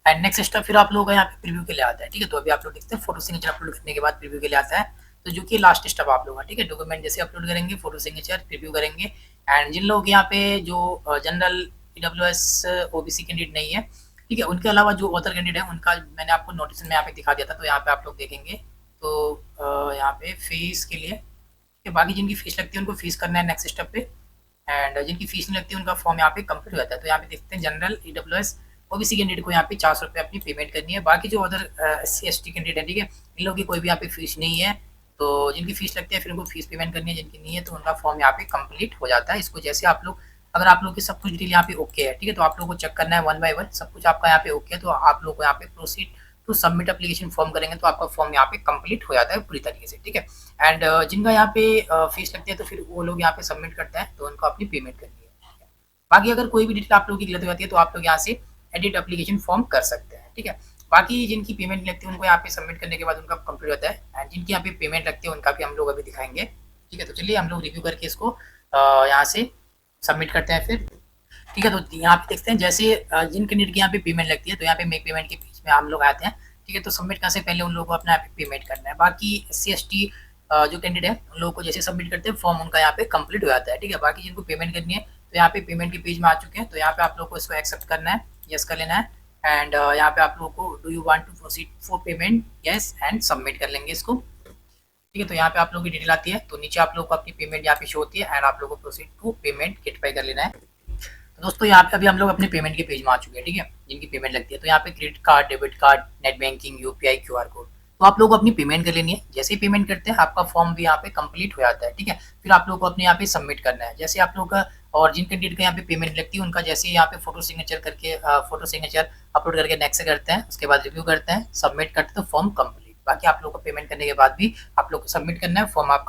एंड नेक्स्ट स्टेप फिर आप लोगों का यहाँ पे प्रीव्यू के लिए आता है, ठीक है। तो अभी आप लोग देखते हैं फोटो सिग्नेचर अपलोड करने के बाद प्रीव्यू के लिए आता है, तो जो कि लास्ट स्टेप आप लोग का, ठीक है। डॉक्यूमेंट जैसे अपलोड करेंगे, फोटो सिग्नेचर प्रीव्यू करेंगे। एंड जिन लोग यहाँ पे जो जनरल EWS OBC कैंडिडेट नहीं है, ठीक है, उनके अलावा जो अदर कैंडिडेट है उनका मैंने आपको नोटिस में यहाँ पे दिखा दिया था, तो यहाँ पे आप लोग देखेंगे तो यहाँ पे फीस के लिए, ठीक है, बाकी जिनकी फीस लगती है उनको फीस करना है नेक्स्ट स्टेप पे। एंड जिनकी फीस नहीं लगती है उनका फॉर्म यहाँ पे कंप्लीट हो जाता है। तो यहाँ पे देखते हैं जनरल EWS OBC कैंडिडेट को यहाँ पे 400 रुपये अपनी पेमेंट करनी है। बाकी जो अदर SC ST कैंडिडेट है, ठीक है, इन लोगों की कोई भी यहाँ पे फीस नहीं है, तो जिनकी फीस लगती है फिर उनको फीस पेमेंट करनी है, जिनकी नहीं है तो उनका फॉर्म यहाँ पे कंप्लीट हो जाता है। इसको जैसे आप लोग, अगर आप लोग की सब कुछ डिटेल यहाँ पे ओके है, ठीक है, तो आप लोग को चेक करना है 1 बाय 1, सब कुछ आपका यहाँ पे ओके है तो आप लोग को यहाँ पे proceed to submit application form करेंगे तो आपका फॉर्म यहाँ पे कंप्लीट हो जाता है पूरी तरीके से, ठीक है। एंड जिनका यहाँ पे फीस लगती है तो फिर वो लोग यहाँ पे सबमिट करते हैं तो उनको अपनी पेमेंट करनी है। बाकी अगर कोई भी डिटेल आप लोगों की गलत हो जाती है तो आप लोग यहाँ से एडिट एप्लीकेशन फॉर्म कर सकते हैं, ठीक है। बाकी जिनकी पेमेंट लगती है उनको यहाँ पे सबमिट करने के बाद उनका कंप्लीट होता है। एंड जिनकी यहाँ पे पेमेंट लगती है उनका भी हम लोग अभी दिखाएंगे, ठीक है। तो चलिए हम लोग रिव्यू करके इसको यहाँ से सबमिट करते हैं फिर, ठीक है। तो यहाँ पे देखते हैं जैसे जिन कैंडिडेट की यहाँ पे पेमेंट लगती है तो यहाँ पे मेक पेमेंट के बीच में हम लोग आते हैं, ठीक है। तो सबमिट करने से पहले उन लोगों को अपना यहाँ पे पेमेंट करना है। बाकी SC ST जो कैंडिडेट है उन लोगों को जैसे सबमिट करते हैं फॉर्म उनका यहाँ पे कंप्लीट हो जाता है, ठीक है। बाकी जिनको पेमेंट करनी है तो यहाँ पे पेमेंट के पेज में आ चुके हैं, तो यहाँ पे आप लोग को इसको एक्सेप्ट करना है, यस कर लेना है। एंड यहाँ पे आप लोगों को do you want to proceed for payment, yes, and submit कर लेंगे इसको, ठीक है। तो यहाँ पे आप लोगों की डिटेल आती है, तो नीचे आप लोगों को अपनी पेमेंट यहाँ पे शो होती है एंड आप लोगों को प्रोसीड टू पेमेंट गेट पे कर लेना है। तो दोस्तों यहाँ पे अभी हम लोग अपने पेमेंट के पेज में आ चुके हैं, ठीक है, जिनकी पेमेंट लगती है। तो यहाँ पे credit card, debit card, net banking, UPI, QR code, तो आप लोगों को अपनी पेमेंट कर लेनी है। जैसे ही पेमेंट करते हैं आपका फॉर्म भी यहाँ पे कंप्लीट हो जाता है, ठीक है। फिर आप लोगों को अपने यहाँ पे सबमिट करना है। जैसे आप लोग का और जिन कैंडिडेट का यहाँ पे पेमेंट लगती है उनका जैसे यहाँ पे फोटो सिग्नेचर करके फोटो सिग्नेचर अपलोड करके नेक्स्ट करते हैं, उसके बाद रिव्यू करते हैं, सबमिट करते हैं तो फॉर्म कंप्लीट। बाकी आप लोग को पेमेंट करने के बाद भी आप लोग को सबमिट करना है, फॉर्म आपका